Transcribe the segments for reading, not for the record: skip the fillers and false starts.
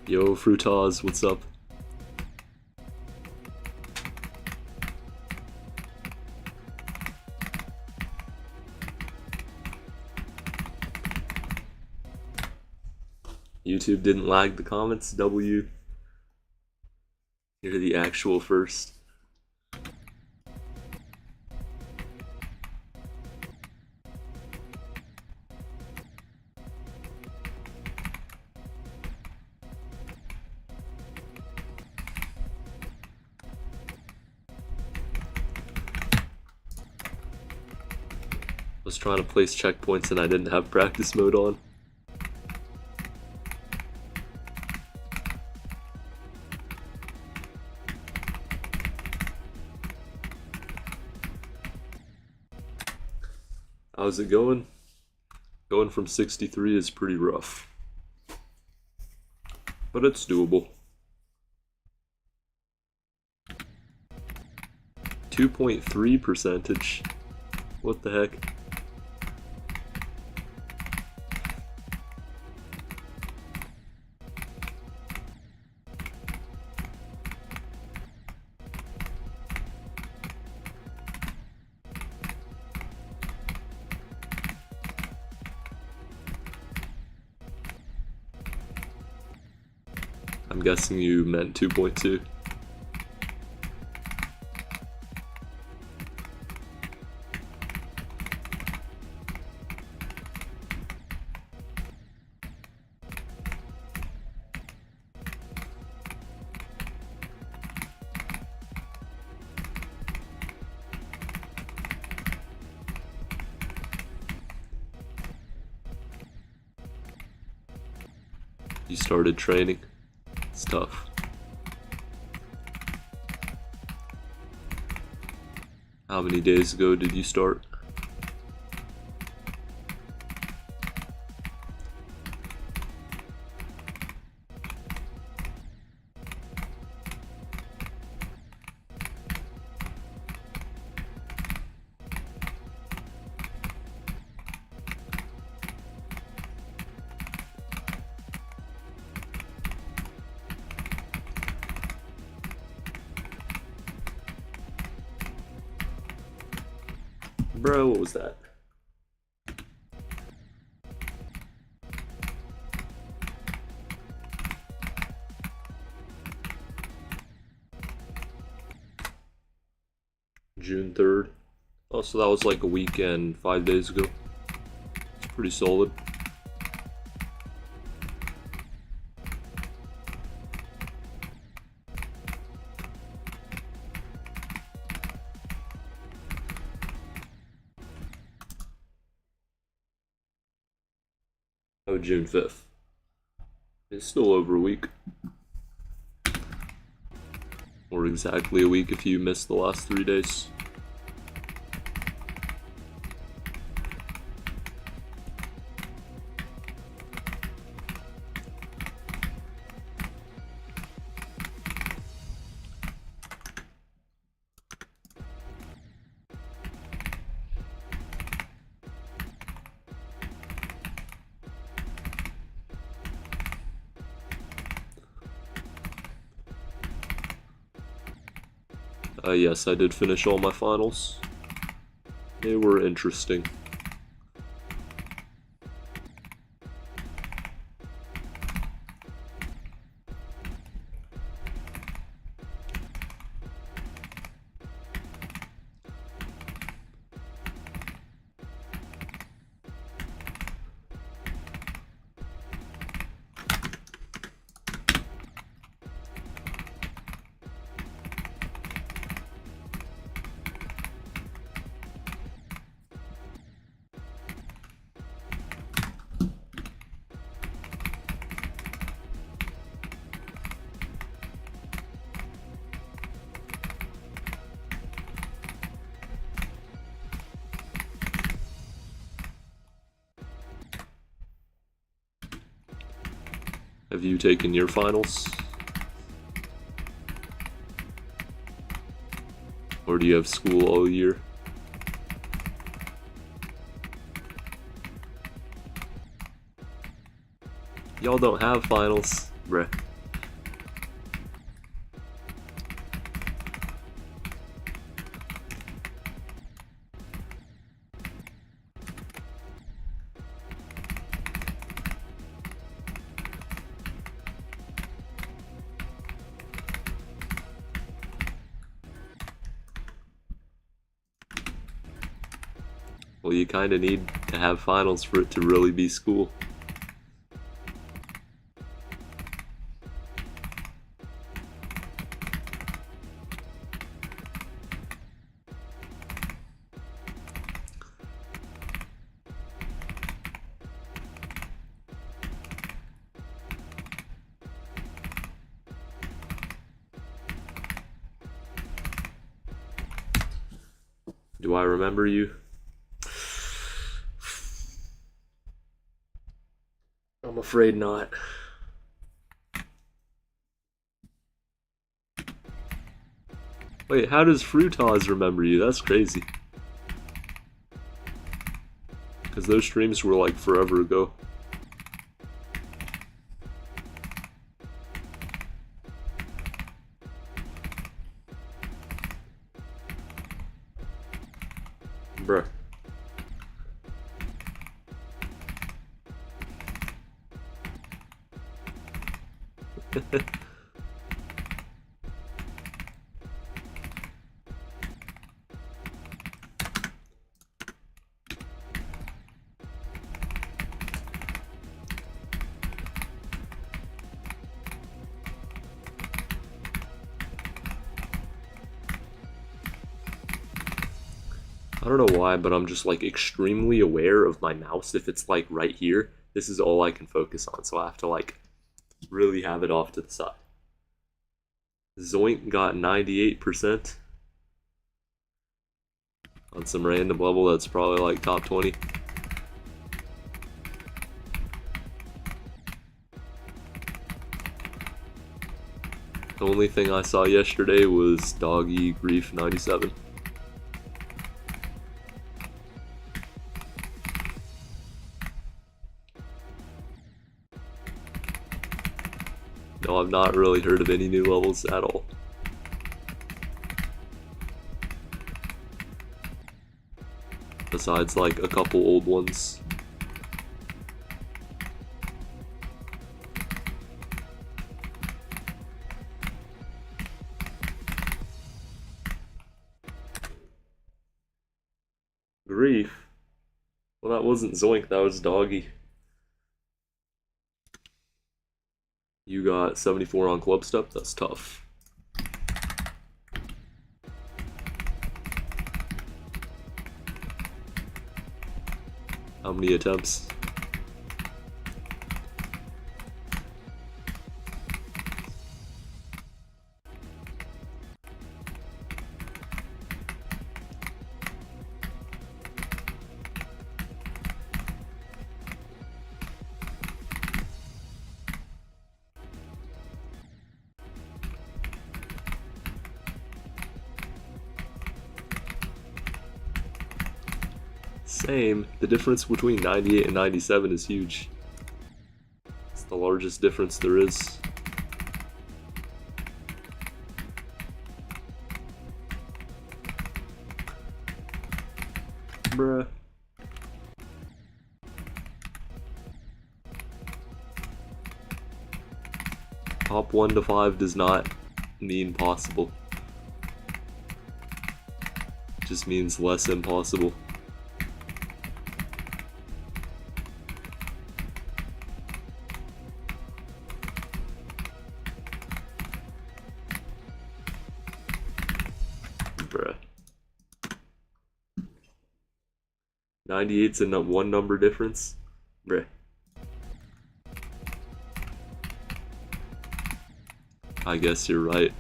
Yo, Fruitaz, what's up? YouTube didn't lag the comments, W. You're the actual first. I was trying to place checkpoints and I didn't have practice mode on. How's it going? Going from 63 is pretty rough, but it's doable. 2.3%. What the heck? I'm guessing you meant 2.2. You started training. It's tough. How many days ago did you start? Bro, what was that? June 3rd. Oh, so that was like a week and 5 days ago. It's pretty solid. Oh, June 5th. It's still over a week. Or exactly a week if you missed the last 3 days. Yes, I did finish all my finals. They were interesting. Have you taken your finals? Or do you have school all year? Y'all don't have finals, bruh. Well, you kind of need to have finals for it to really be school. Do I remember you? I'm afraid not. Wait, how does Fruitaz remember you? That's crazy. Because those streams were like forever ago. Bruh. I don't know why, but I'm just like extremely aware of my mouse. If it's like right here, this is all I can focus on, so I have to like really have it off to the side. Zoink got 98% on some random level that's probably like top 20. The only thing I saw yesterday was Doggy Grief 97. No, I've not really heard of any new levels at all. Besides like a couple old ones. Grief? Well, that wasn't Zoink, that was Doggy. You got 74 on club step, that's tough. How many attempts? Same. The difference between 98 and 97 is huge. It's the largest difference there is. Bruh. Top 1 to 5 does not mean possible. It just means less impossible. Bruh. 98's a one number difference? Bruh. I guess you're right.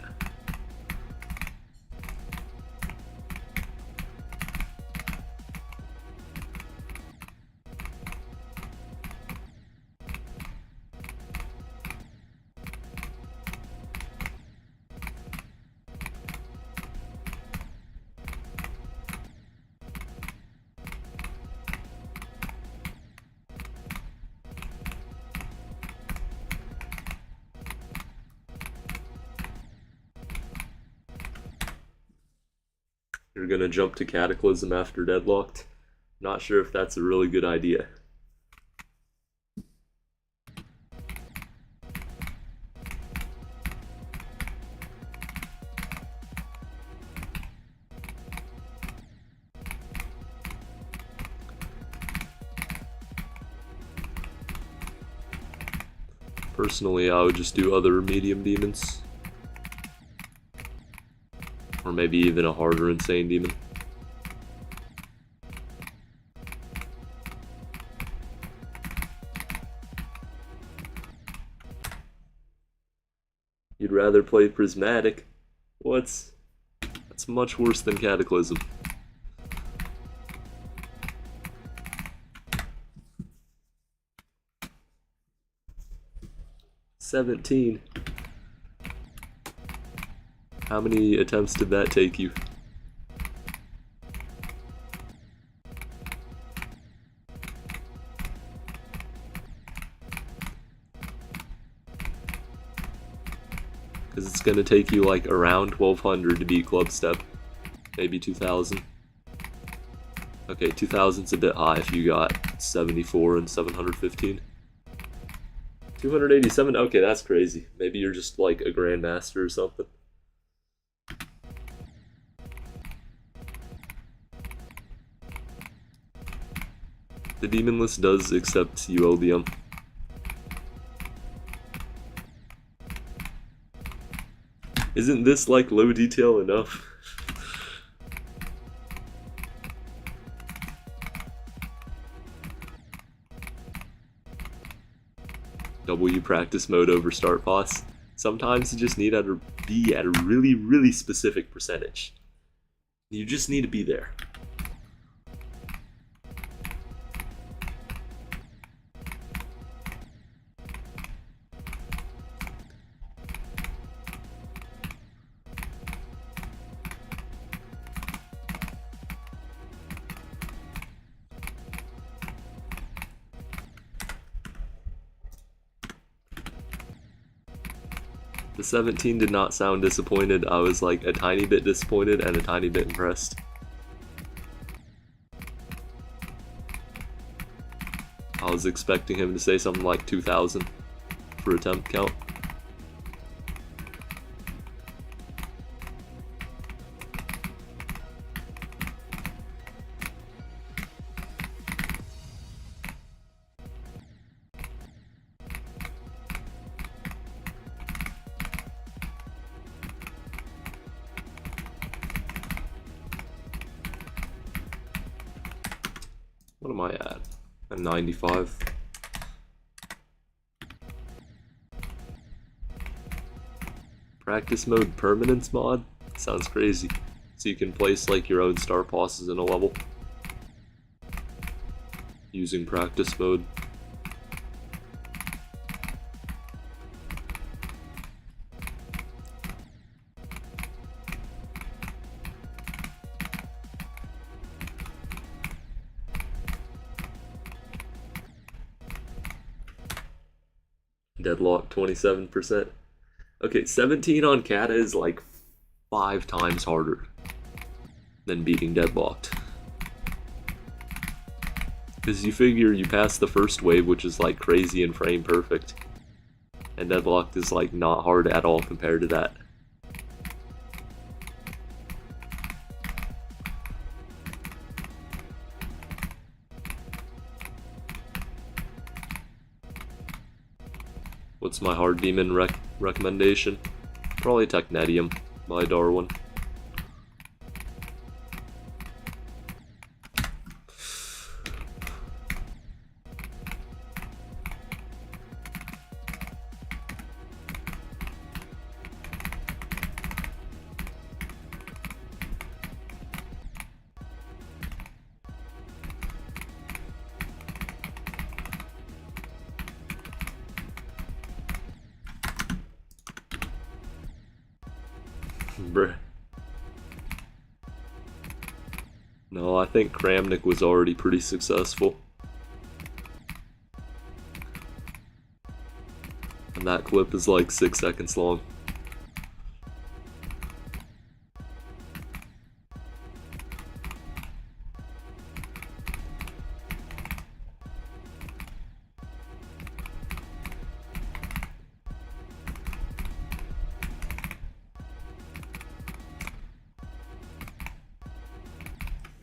You're gonna jump to Cataclysm after Deadlocked? Not sure if that's a really good idea. Personally, I would just do other medium demons. Or maybe even a harder insane demon. You'd rather play Prismatic? What? That's much worse than Cataclysm. $17. How many attempts did that take you? Because it's going to take you like around 1200 to beat Club Step. Maybe 2000. Okay, 2000's a bit high if you got 74 and 715. 287? Okay, that's crazy. Maybe you're just like a Grandmaster or something. The demon list does accept ULDM. Isn't this like low detail enough? W practice mode over start boss. Sometimes you just need to be at a really, really specific percentage. You just need to be there. The 17 did not sound disappointed. I was like a tiny bit disappointed and a tiny bit impressed. I was expecting him to say something like 2000 for attempt count. What am I at? At 95. Practice mode permanence mod? Sounds crazy. So you can place like your own star bosses in a level using practice mode. Deadlock 27%. Okay, 17 on Kata is like 5 times harder than beating Deadlocked. Because you figure you pass the first wave, which is like crazy and frame perfect, and Deadlocked is like not hard at all compared to that. What's my hard demon recommendation? Probably Technetium by Darwin. Bruh. No, I think Kramnik was already pretty successful. And that clip is like 6 seconds long.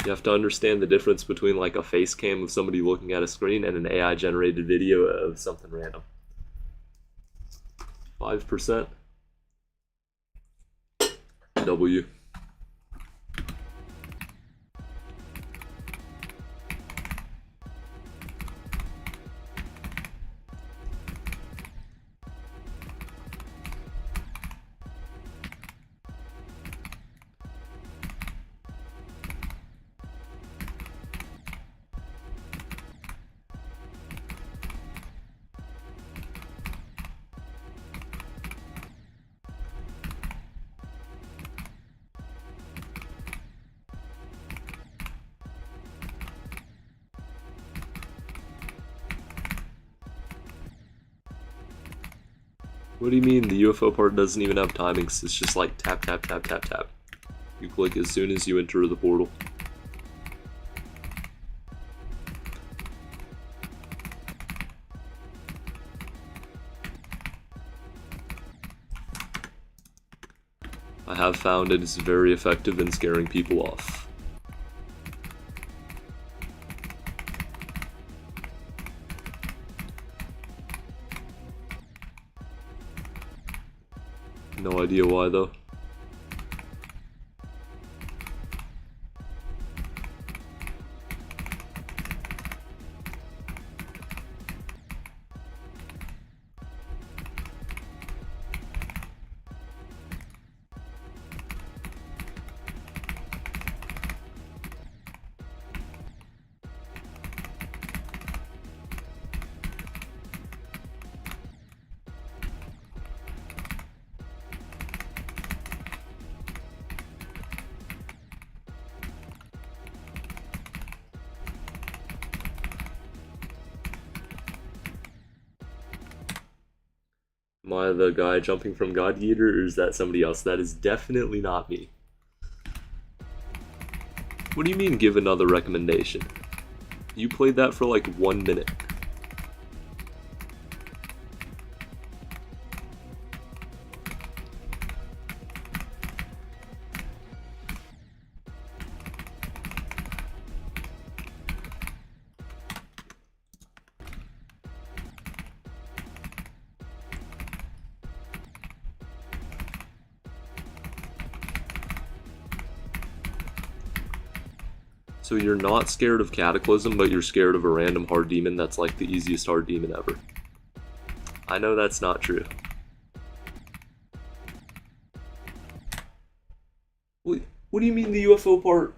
You have to understand the difference between like a face cam of somebody looking at a screen and an AI generated video of something random. 5%. W. What do you mean the UFO part doesn't even have timings? It's just like tap, tap, tap, tap, tap. You click as soon as you enter the portal. I have found it is very effective in scaring people off. No idea why though. Am I the guy jumping from God Eater, or is that somebody else? That is definitely not me. What do you mean, give another recommendation? You played that for like 1 minute. So you're not scared of Cataclysm, but you're scared of a random hard demon that's like the easiest hard demon ever. I know that's not true. What do you mean the UFO part?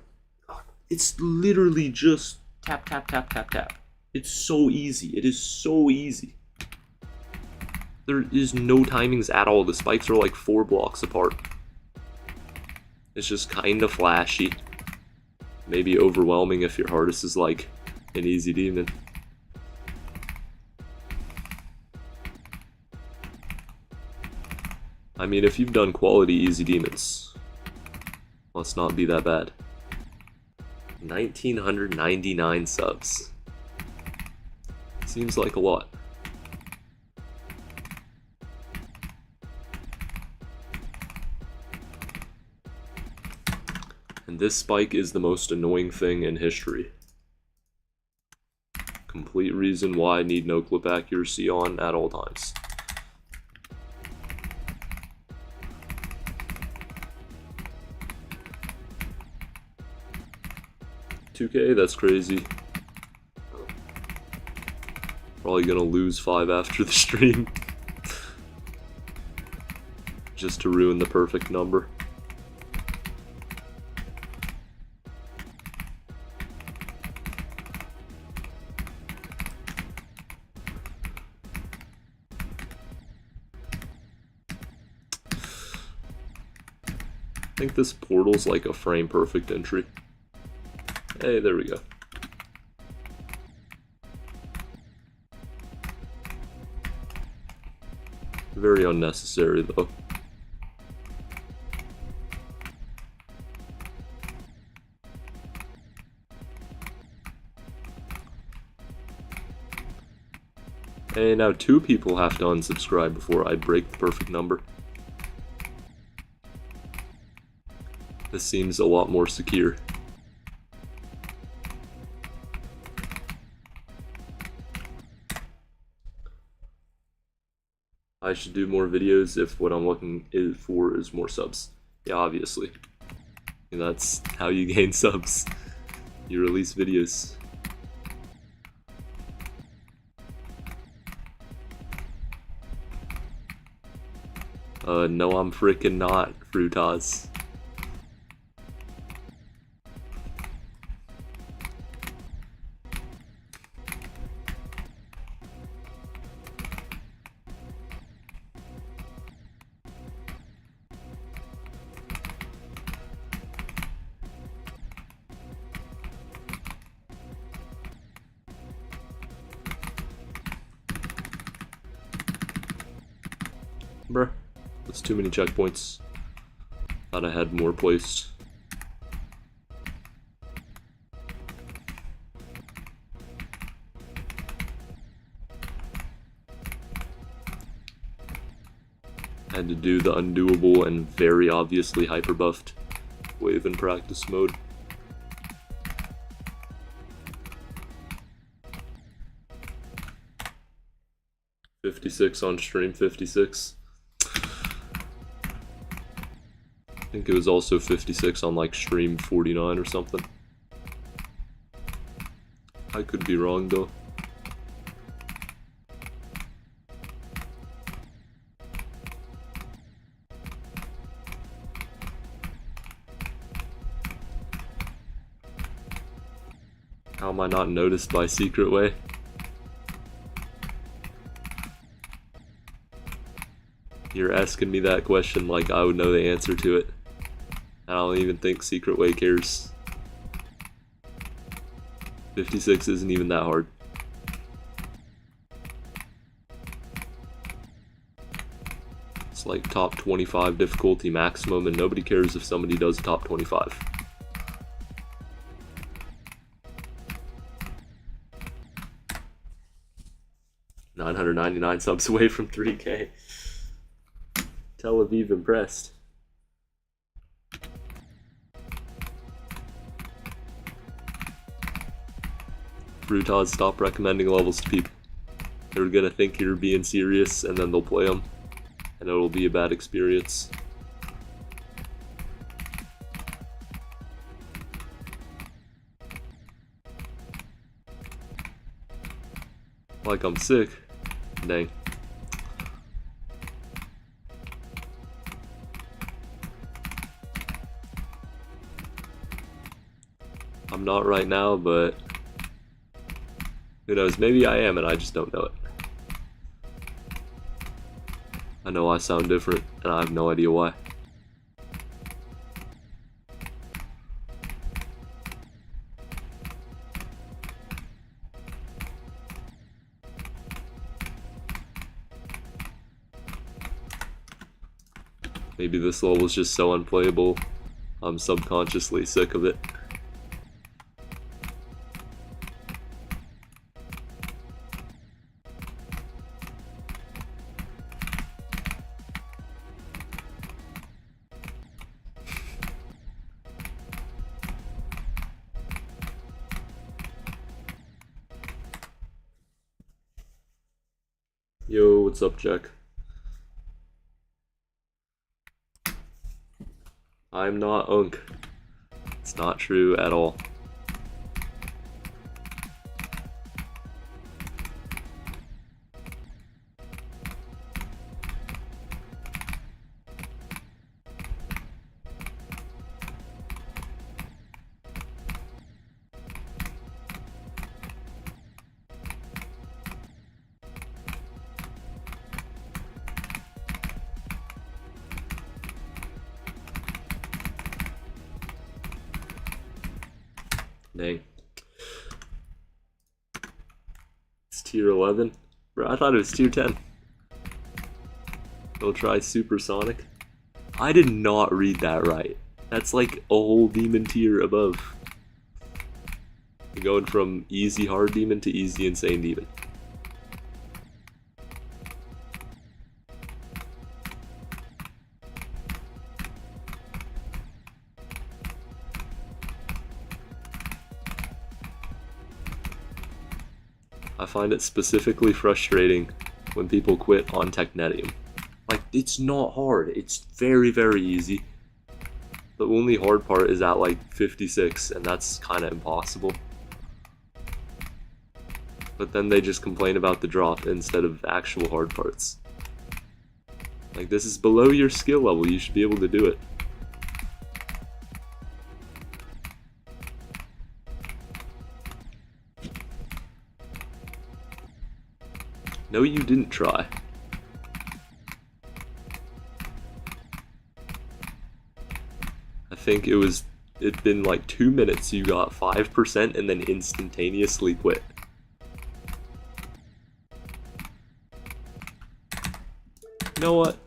It's literally just tap, tap, tap, tap, tap. It's so easy. It is so easy. There is no timings at all. The spikes are like 4 blocks apart. It's just kind of flashy. Maybe overwhelming if your hardest is like an easy demon. I mean, if you've done quality easy demons, must not be that bad. 1,999 subs. Seems like a lot. And this spike is the most annoying thing in history. Complete reason why I need no clip accuracy on at all times. $2K, that's crazy. Probably gonna lose 5 after the stream. Just to ruin the perfect number. I think this portal's like a frame perfect entry. Hey, there we go. Very unnecessary though. Hey, now 2 people have to unsubscribe before I break the perfect number. This seems a lot more secure. I should do more videos if what I'm looking for is more subs. Yeah, obviously. And that's how you gain subs. You release videos. No, I'm freaking not, Fruitaz. Bruh, that's too many checkpoints. Thought I had more placed. Had to do the undoable and very obviously hyper buffed wave in practice mode. $56 on stream, 56. I think it was also 56 on like stream 49 or something. I could be wrong though. How am I not noticed by Secret Way? You're asking me that question like I would know the answer to it. I don't even think Secret Way cares. 56 isn't even that hard. It's like top 25 difficulty maximum, and nobody cares if somebody does top 25. $999 subs away from 3K. Tel Aviv impressed. Fruitaz, stop recommending levels to people. They're gonna think you're being serious and then they'll play them. And it'll be a bad experience. Like I'm sick. Dang. I'm not right now, but who knows, maybe I am and I just don't know it. I know I sound different and I have no idea why. Maybe this level is just so unplayable, I'm subconsciously sick of it. Yo, what's up, Jack? I'm not Unk. It's not true at all. Dang. It's tier 11? Bro, I thought it was tier 10. We'll try Supersonic. I did not read that right. That's like a whole demon tier above. You're going from easy hard demon to easy insane demon. I find it specifically frustrating when people quit on Technetium. Like, it's not hard. It's very, very easy. The only hard part is at like 56, and that's kind of impossible. But then they just complain about the drop instead of actual hard parts. Like, this is below your skill level. You should be able to do it. No, you didn't try. I think it'd been like 2 minutes, you got 5% and then instantaneously quit. You know what?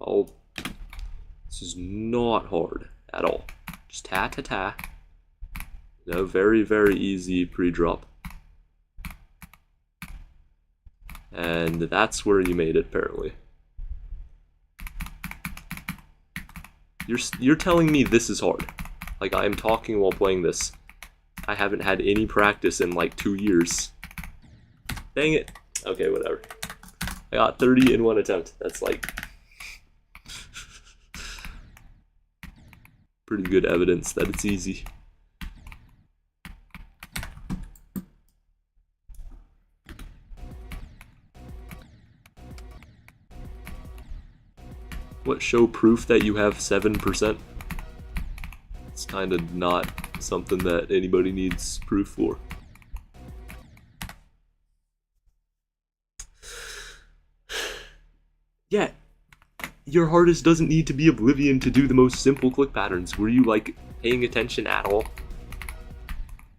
Oh, this is not hard at all. Just ta-ta-ta. No, very, very easy pre-drop. And that's where you made it, apparently. You're telling me this is hard. Like, I am talking while playing this. I haven't had any practice in like 2 years. Dang it. Okay, whatever. I got 30 in one attempt. That's like pretty good evidence that it's easy. What, show proof that you have 7%? It's kind of not something that anybody needs proof for. Yeah, your hardest doesn't need to be Oblivion to do the most simple click patterns. Were you like paying attention at all?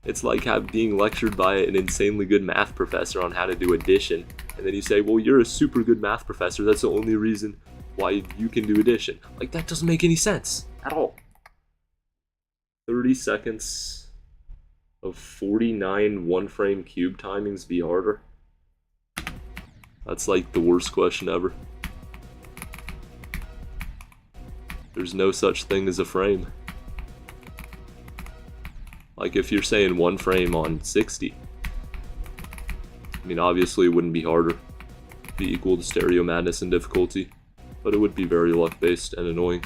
It's like being lectured by an insanely good math professor on how to do addition, and then you say, well, you're a super good math professor, that's the only reason why you can do addition. Like, that doesn't make any sense at all. 30 seconds of 49 one-frame cube timings be harder? That's like the worst question ever. There's no such thing as a frame. Like, if you're saying one frame on 60, I mean, obviously it wouldn't be harder. It'd be equal to Stereo Madness in difficulty, but it would be very luck-based and annoying.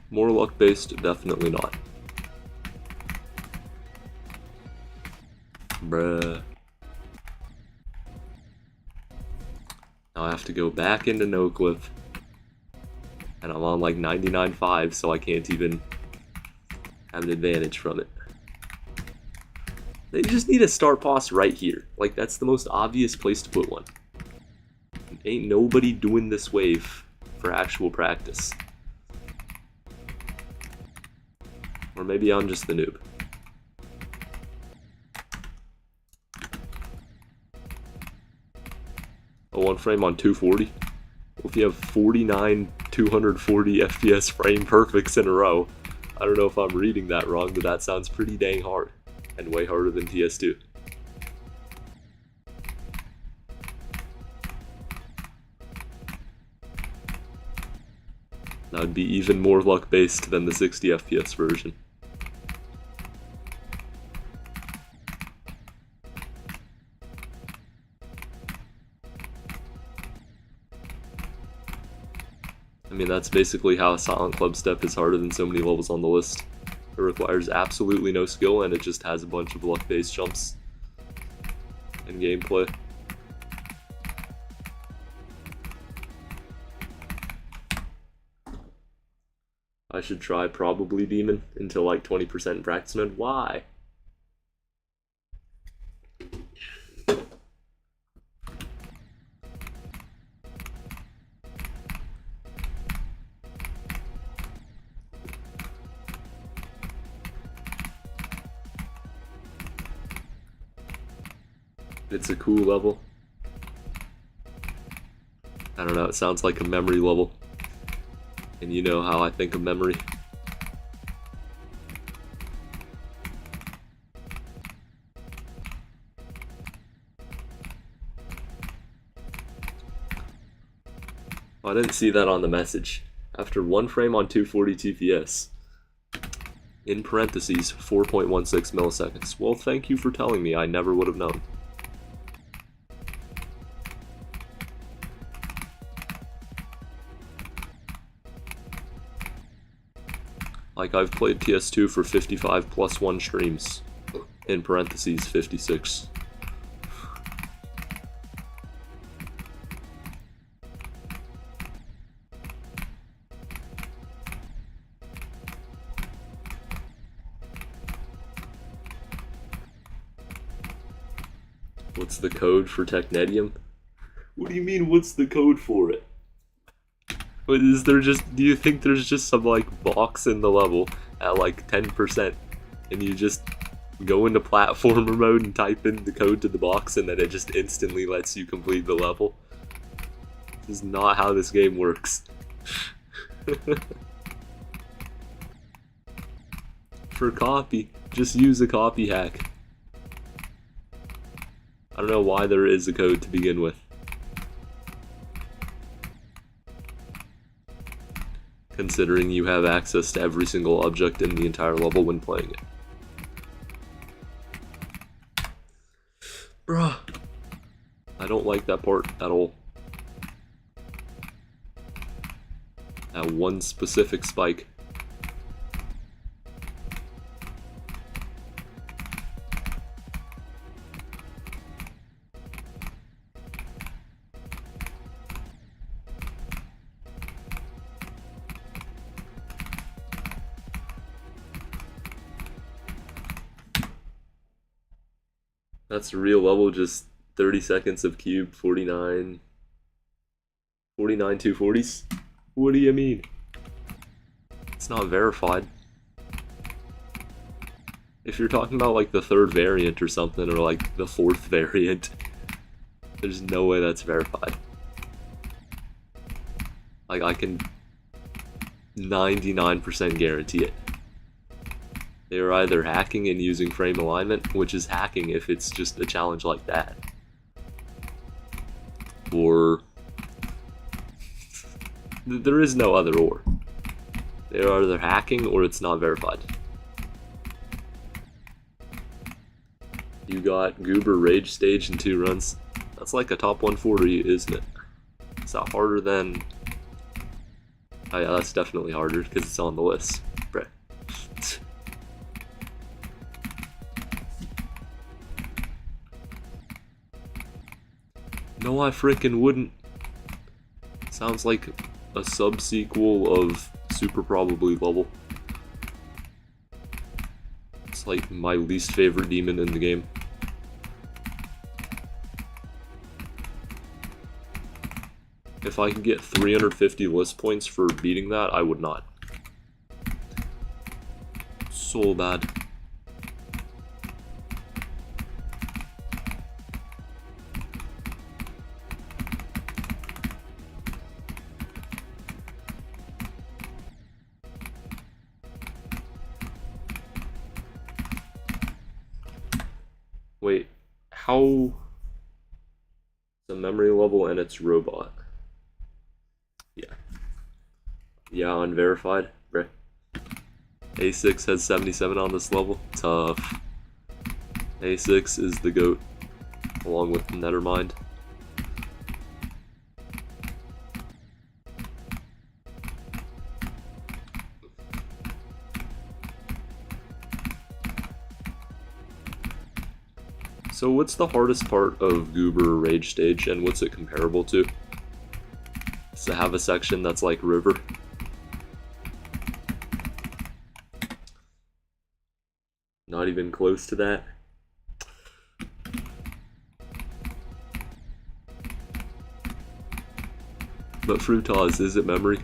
More luck-based? Definitely not. Bruh. Now I have to go back into NoClip. And I'm on like 99.5, so I can't even have an advantage from it. They just need a start pause right here. Like, that's the most obvious place to put one. Ain't nobody doing this wave for actual practice. Or maybe I'm just the noob. A one frame on 240? Well, if you have 49 240 FPS frame perfects in a row, I don't know if I'm reading that wrong, but that sounds pretty dang hard. And way harder than TS2. That would be even more luck-based than the 60 FPS version. I mean, that's basically how a Silent Club step is harder than so many levels on the list. It requires absolutely no skill, and it just has a bunch of luck-based jumps and gameplay. I should try Probably Demon until like 20% in practice mode. Why? It's a cool level. I don't know, it sounds like a memory level. And you know how I think of memory. Oh, I didn't see that on the message. After one frame on 240 TPS. In parentheses, 4.16 milliseconds. Well, thank you for telling me. I never would have known. Like, I've played PS2 for 55 plus 1 streams. In parentheses, 56. What's the code for Technetium? What do you mean, what's the code for it? What, is there just, do you think there's just some, like, box in the level at, like, 10%, and you just go into platformer mode and type in the code to the box, and then it just instantly lets you complete the level? This is not how this game works. For copy, just use a copy hack. I don't know why there is a code to begin with. Considering you have access to every single object in the entire level when playing it. Bruh. I don't like that part at all. That one specific spike. That's a real level, just 30 seconds of cube, 49 240s? What do you mean? It's not verified. If you're talking about like the 3rd variant or something, or like the 4th variant, there's no way that's verified. Like, I can 99% guarantee it. They are either hacking and using frame alignment, which is hacking if it's just a challenge like that. Or... there is no other or. They are either hacking or it's not verified. You got Goober Rage Stage in 2 runs. That's like a top 140, isn't it? Is that harder than... oh yeah, that's definitely harder because it's on the list. Right. No, I frickin' wouldn't. Sounds like a sub-sequel of Super Probably Level. It's like my least favorite demon in the game. If I could get 350 list points for beating that, I would not. So bad. Wait, how... the memory level and its robot? Yeah. Yeah, unverified. Bruh. A6 has 77 on this level. Tough. A6 is the GOAT, along with Nethermind. So what's the hardest part of Goober Rage Stage, and what's it comparable to? Does it have a section that's like River? Not even close to that. But Fruitaz, is it memory?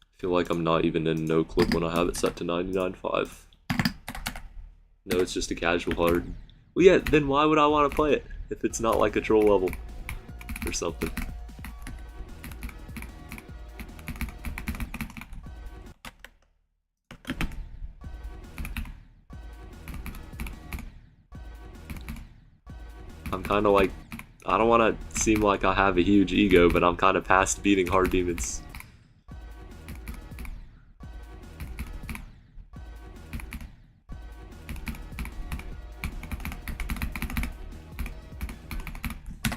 I feel like I'm not even in no clip when I have it set to 99.5. No, it's just a casual hard. Well, yeah, then why would I want to play it if it's not like a troll level or something? I'm kind of like, I don't want to seem like I have a huge ego, but I'm kind of past beating hard demons.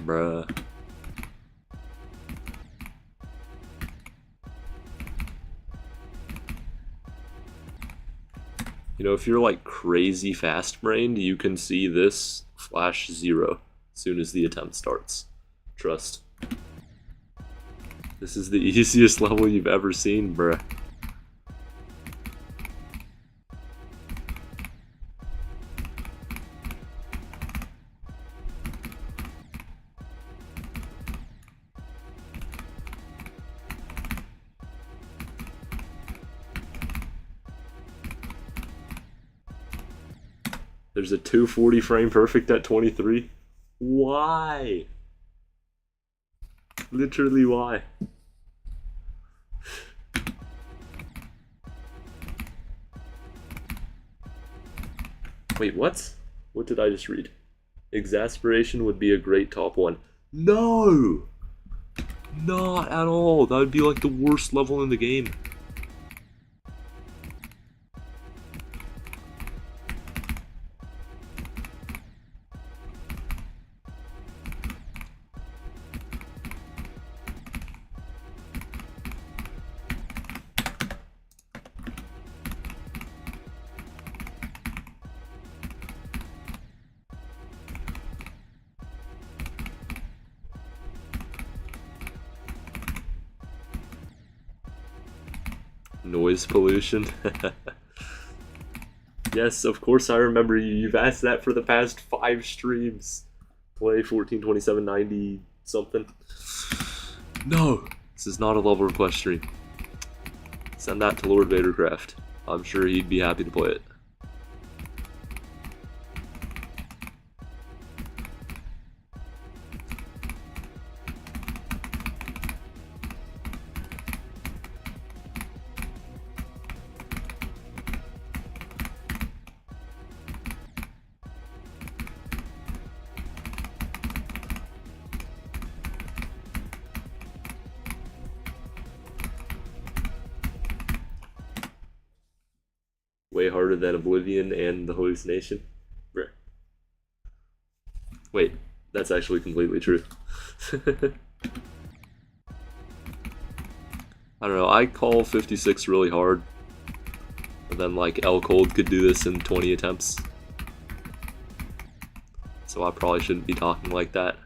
Bruh. You know, if you're like crazy fast-brained, you can see this flash 0 as soon as the attempt starts. Trust. This is the easiest level you've ever seen, bruh. There's a 240 frame perfect at 23. Why? Literally why? Wait, what? What did I just read? Exasperation would be a great top 1. No! Not at all. That would be like the worst level in the game. Noise pollution. Yes, of course I remember you. You've asked that for the past 5 streams. Play 14, 27, 90 something. No, this is not a level request stream. Send that to Lord Vadercraft. I'm sure he'd be happy to play it. Way harder than Oblivion and the Hallucination. Wait, that's actually completely true. I don't know, I call 56 really hard. But then like L Cold could do this in 20 attempts. So I probably shouldn't be talking like that.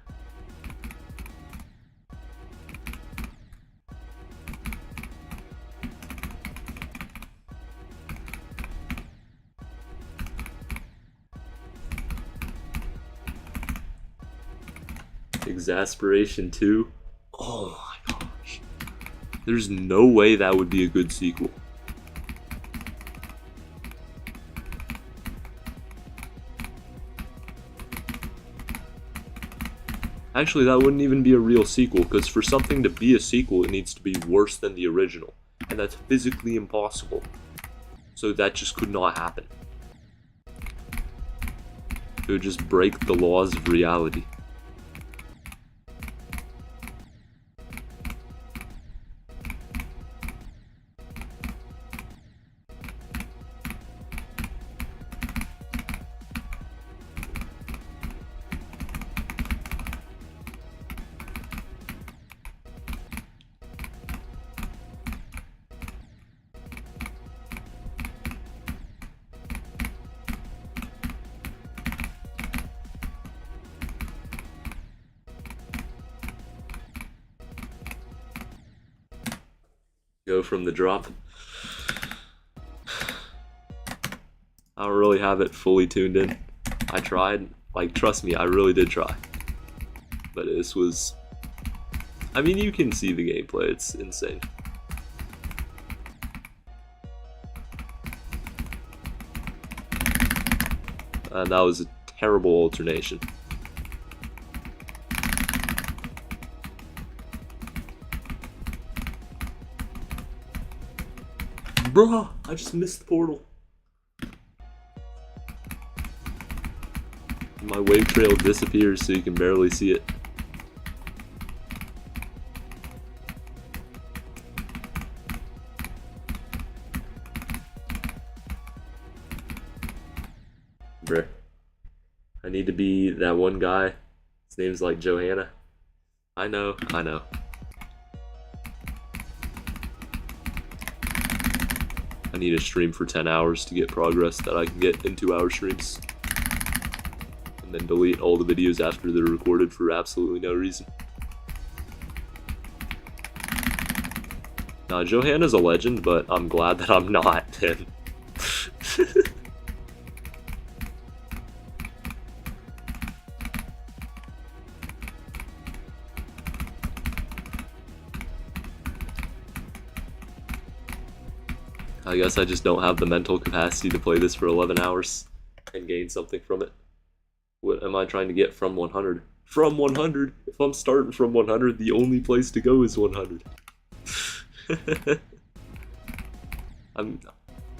Exasperation 2? Oh my gosh. There's no way that would be a good sequel. Actually, that wouldn't even be a real sequel, because for something to be a sequel, it needs to be worse than the original. And that's physically impossible. So that just could not happen. It would just break the laws of reality. Go from the drop. I don't really have it fully tuned in. I tried, like, trust me, I really did try. But this was, I mean, you can see the gameplay, it's insane. And that was a terrible alternation. Bruh, I just missed the portal. My wave trail disappears so you can barely see it. need to be that one guy. His name's like Johanna. I know. I need to stream for 10 hours to get progress that I can get in 2-hour streams. And then delete all the videos after they're recorded for absolutely no reason. Nah, Johanna's a legend, but I'm glad that I'm not, man. I guess I just don't have the mental capacity to play this for 11 hours and gain something from it. What am I trying to get from 100? From 100? If I'm starting from 100, the only place to go is 100. I'm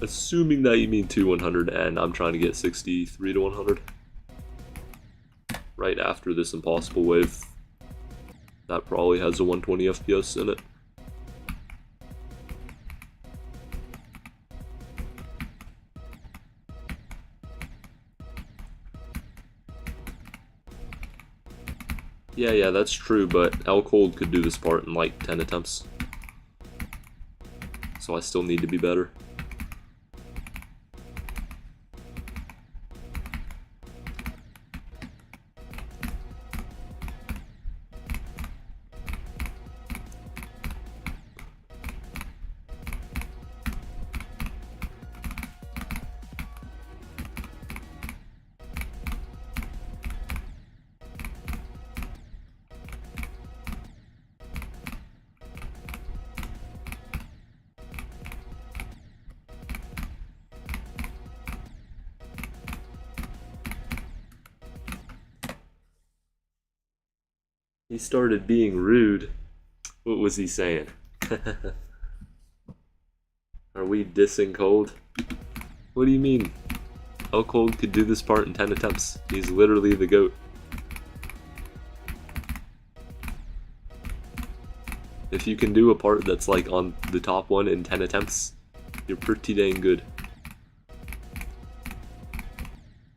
assuming that you mean 2-100, and I'm trying to get 63 to 100. Right after this impossible wave. That probably has a 120 FPS in it. Yeah, that's true, but L-Cold could do this part in like 10 attempts. So I still need to be better. He started being rude. What was he saying? Are we dissing Cold? What do you mean? L-Cold could do this part in 10 attempts. He's literally the GOAT. If you can do a part that's like on the top one in 10 attempts, you're pretty dang good.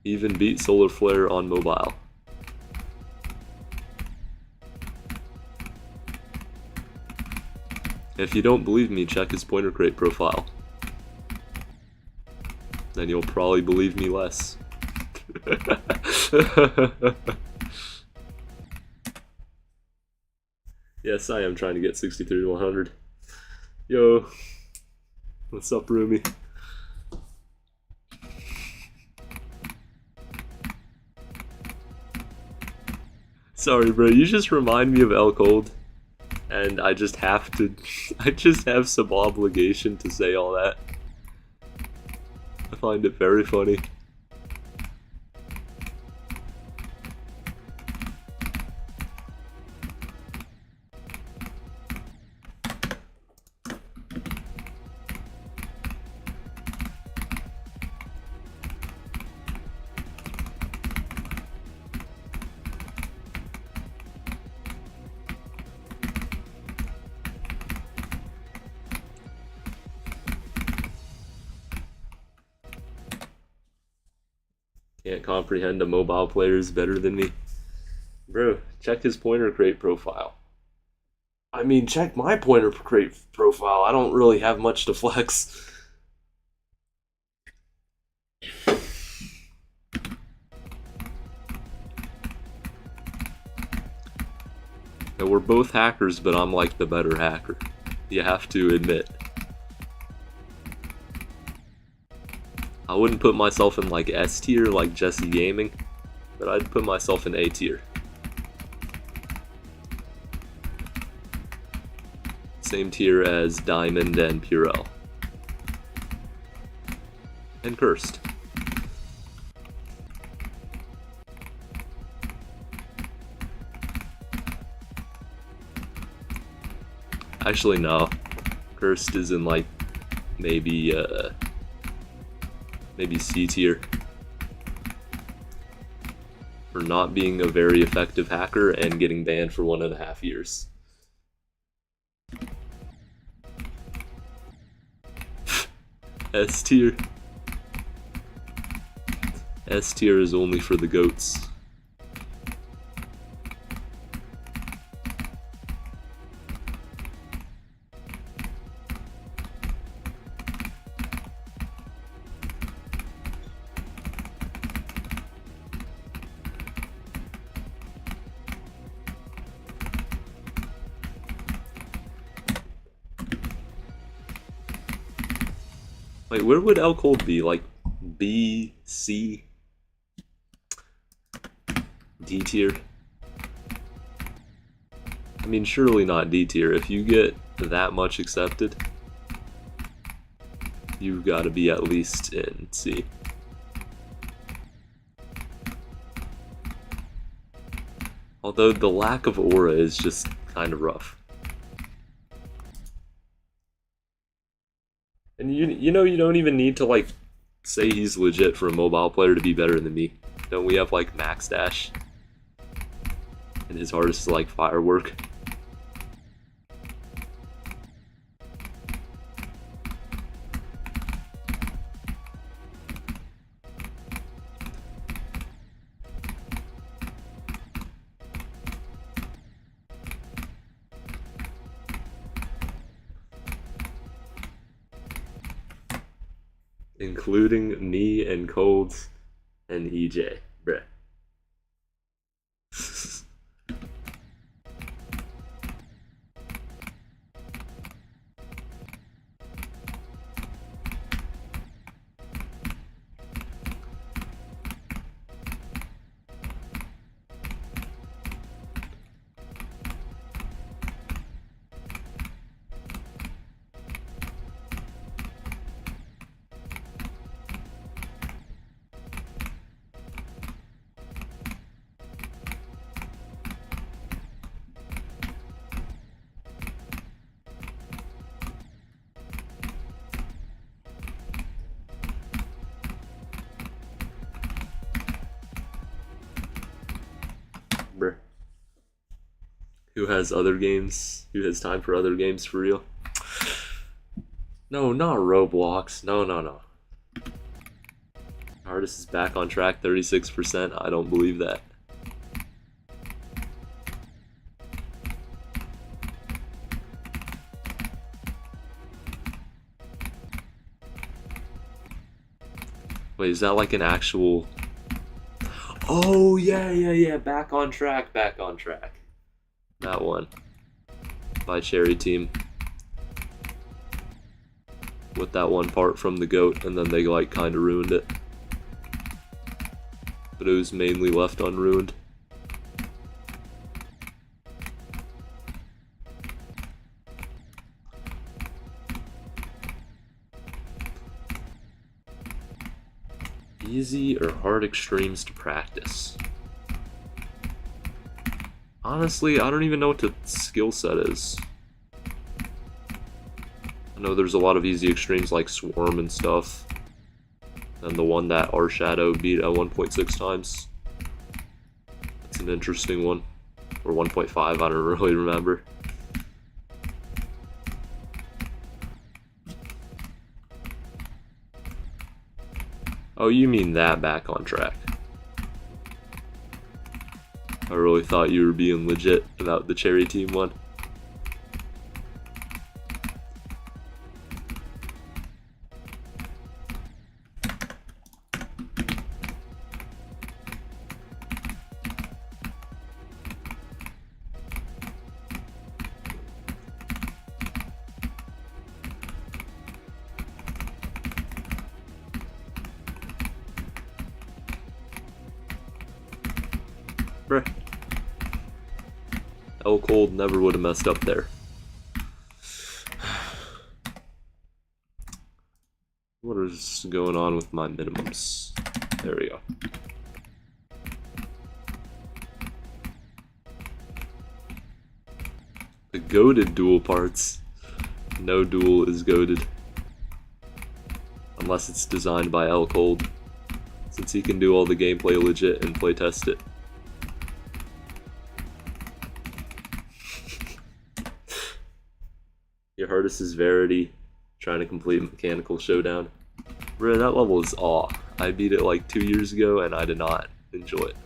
Even beat Solar Flare on mobile. If you don't believe me, check his pointer crate profile. Then you'll probably believe me less. Yes, I am trying to get 63 to 100. Yo, what's up, Rumi? Sorry, bro, you just remind me of L-Cold. And I just have to, I just have some obligation to say all that. I find it very funny. Can't comprehend a mobile player is better than me. Bro, check his pointer crate profile. I mean, check my pointer crate profile. I don't really have much to flex. And we're both hackers, but I'm like the better hacker. You have to admit. I wouldn't put myself in like S tier like Jesse Gaming, but I'd put myself in A tier. Same tier as Diamond and Purell. And Cursed. Actually, no. Cursed is in like maybe C tier for not being a very effective hacker and getting banned for 1.5 years. S tier. S tier is only for the goats. Wait, where would L Cold be? Like B, C, D tier? I mean, surely not D tier. If you get that much accepted, you've got to be at least in C. Although the lack of aura is just kind of rough. And you know, you don't even need to like say he's legit for a mobile player to be better than me. Don't we have like max dash? And his hardest is like firework. Including me and Colds and EJ. Bruh. Bruh. Who has other games? Who has time for other games for real? No, not Roblox. No. Artist is back on track, 36%. I don't believe that. Wait, is that like an actual... Oh, yeah. Back on track. That one. By Cherry Team. With that one part from the GOAT, and then they like kind of ruined it. But it was mainly left unruined. Easy or hard extremes to practice? Honestly, I don't even know what the skill set is. I know there's a lot of easy extremes like Swarm and stuff. And the one that our Shadow beat at 1.6 times. It's an interesting one. Or 1.5, I don't really remember. Oh, you mean that back on track. I really thought you were being legit about the Cherry Team one. Bruh. L Cold never would have messed up there. What is going on with my minimums? There we go. The goated dual parts. No duel is goated. Unless it's designed by L Cold. Since he can do all the gameplay legit and play test it. Your hardest is Verity, trying to complete Mechanical Showdown. Bro, that level is awe. I beat it like 2 years ago and I did not enjoy it.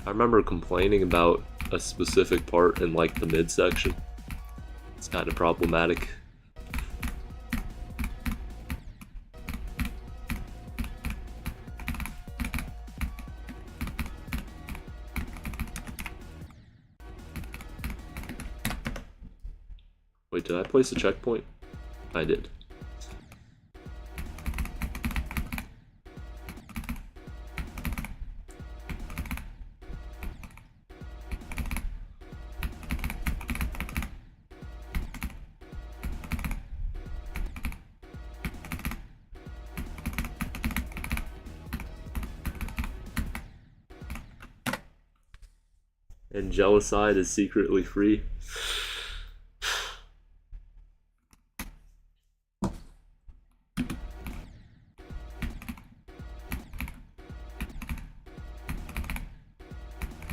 I remember complaining about a specific part in like the midsection. It's kind of problematic. Wait, did I place a checkpoint? I did. And Jealouside is secretly free.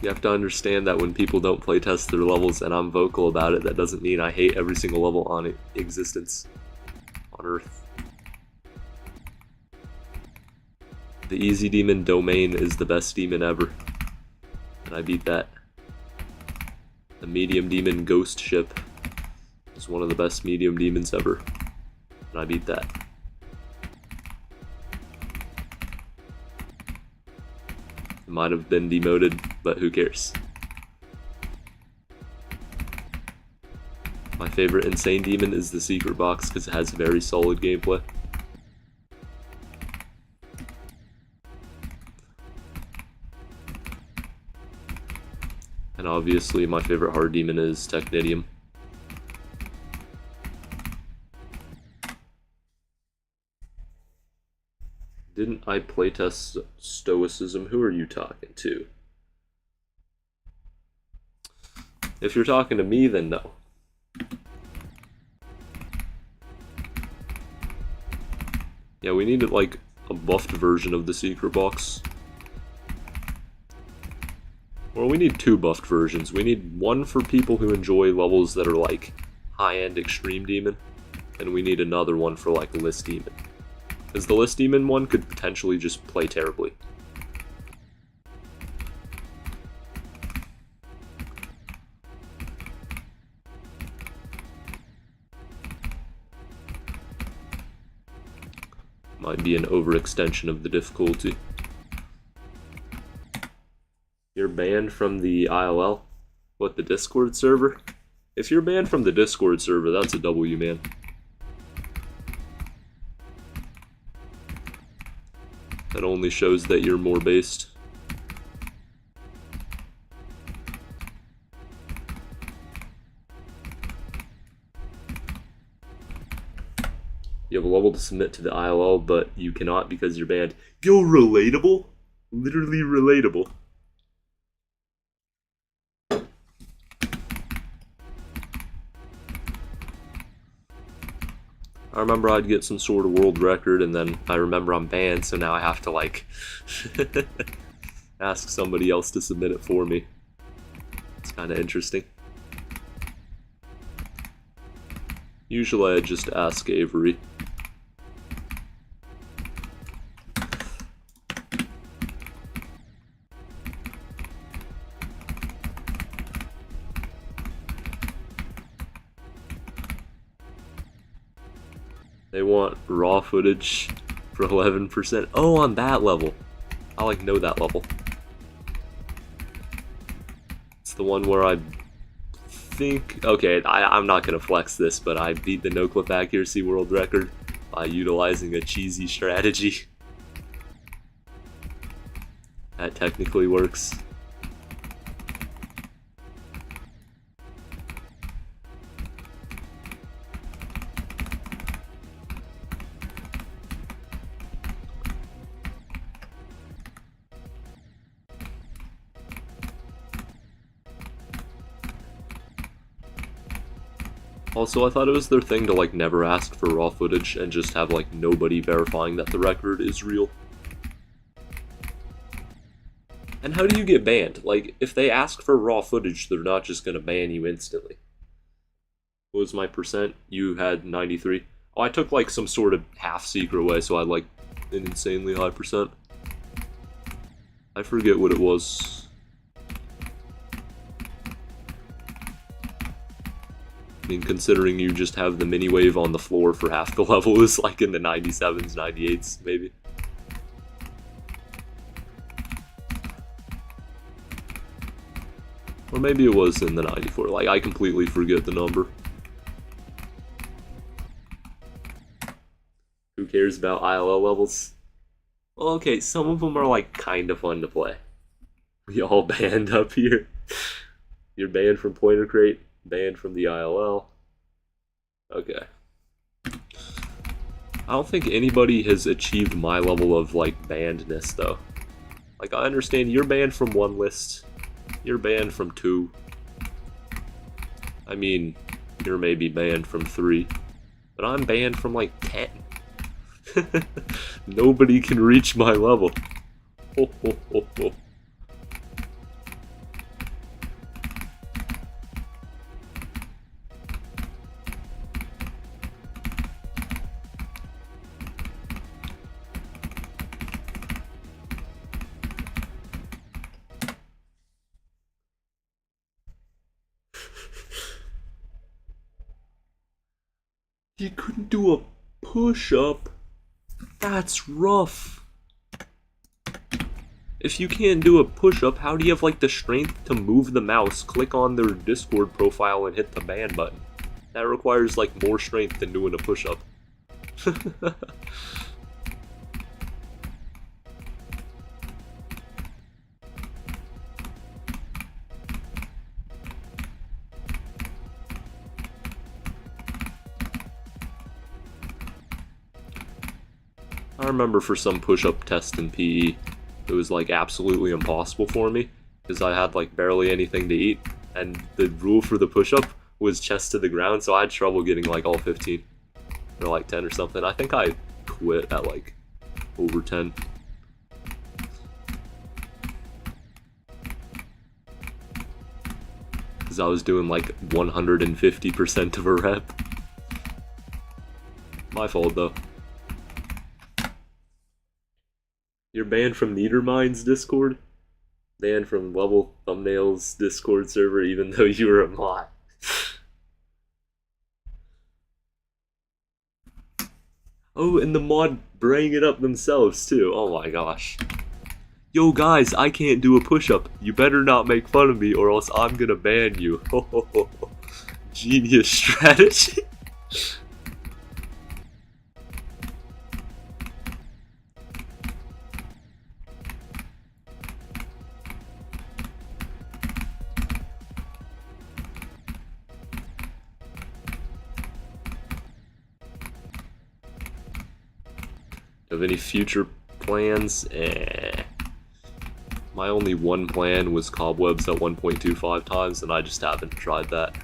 You have to understand that when people don't playtest their levels and I'm vocal about it, that doesn't mean I hate every single level on existence on Earth. The Easy Demon Domain is the best demon ever, and I beat that. The Medium Demon Ghost Ship is one of the best medium demons ever, and I beat that. It might have been demoted, but who cares? My favorite Insane Demon is the Secret Box because it has very solid gameplay. And obviously my favorite hard demon is Technidium. Didn't I playtest Stoicism? Who are you talking to? If you're talking to me, then no. Yeah, we needed like a buffed version of the Secret Box. Well, we need two buffed versions. We need one for people who enjoy levels that are like high-end Extreme Demon, and we need another one for like List Demon. Because the List Demon one could potentially just play terribly. Might be an overextension of the difficulty. You're banned from the ILL? What, the Discord server? If you're banned from the Discord server, that's a W, man. That only shows that you're more based. You have a level to submit to the ILL, but you cannot because you're banned. Yo, relatable? Literally relatable. I remember I'd get some sort of world record, and then I remember I'm banned, so now I have to, like, ask somebody else to submit it for me. It's kind of interesting. Usually I just ask Avery. They want raw footage for 11%. Oh, on that level. I like know that level. It's the one where I think... Okay, I'm not going to flex this, but I beat the no-clip accuracy world record by utilizing a cheesy strategy. That technically works. Also, I thought it was their thing to like never ask for raw footage and just have like nobody verifying that the record is real. And how do you get banned? Like, if they ask for raw footage, they're not just gonna ban you instantly. What was my percent? You had 93. Oh, I took like some sort of half secret away, so I had like an insanely high percent. I forget what it was. I mean, considering you just have the mini wave on the floor for half the level, is like in the 97s, 98s, maybe. Or maybe it was in the 94, like I completely forget the number. cares about ILL levels? Well, okay, some of them are like kind of fun to play. We all banned up here. You're banned from Pointer Crate, banned from the ILL. Okay. I don't think anybody has achieved my level of, like, bannedness, though. Like, I understand you're banned from one list, you're banned from 2. I mean, you're maybe banned from 3, but I'm banned from, like, 10. Nobody can reach my level. Ho, ho, ho, ho. You couldn't do a push-up? That's rough. If you can't do a push-up, how do you have, like, the strength to move the mouse, click on their Discord profile, and hit the ban button? That requires, like, more strength than doing a push-up. I remember for some push-up test in PE, it was like absolutely impossible for me because I had like barely anything to eat, and the rule for the push-up was chest to the ground, so I had trouble getting like all 15 or like 10 or something. I think I quit at like over 10. Because I was doing like 150% of a rep. My fault though. You're banned from Neatermind's Discord? Banned from Level Thumbnails Discord server even though you were a mod. Oh, and the mod bring it up themselves too. Oh my gosh. Yo guys, I can't do a push-up. You better not make fun of me or else I'm gonna ban you. Genius strategy. Have any future plans? My only one plan was cobwebs at 1.25 times, and I just haven't tried that.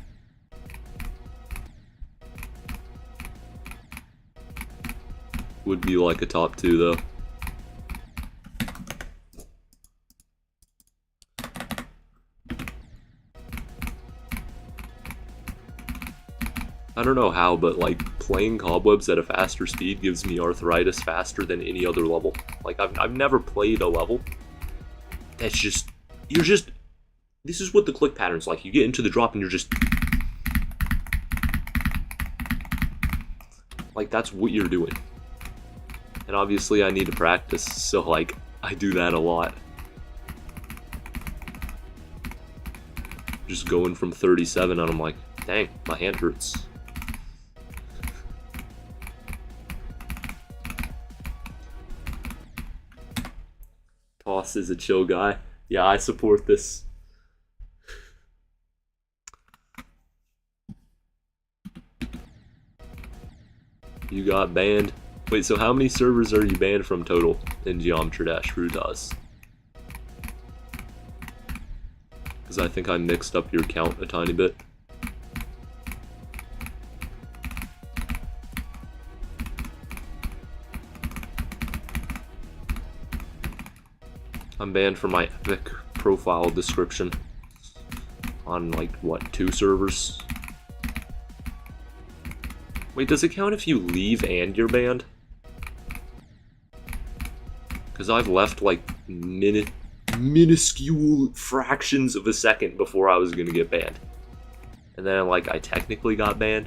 Would be like a top 2 though. I don't know how, but like playing cobwebs at a faster speed gives me arthritis faster than any other level. Like I've never played a level that's just, this is what the click pattern's like. You get into the drop and you're just like, that's what you're doing. And obviously I need to practice, so like I do that a lot. Just going from 37 and I'm like, dang, my hand hurts. Toss is a chill guy. Yeah, I support this. You got banned. Wait, so how many servers are you banned from total in Geometry Dash Rutas? Because I think I mixed up your count a tiny bit. I'm banned from my epic profile description on like, what, 2 servers? Wait, does it count if you leave and you're banned? Because I've left like minuscule fractions of a second before I was gonna get banned. And then like I technically got banned.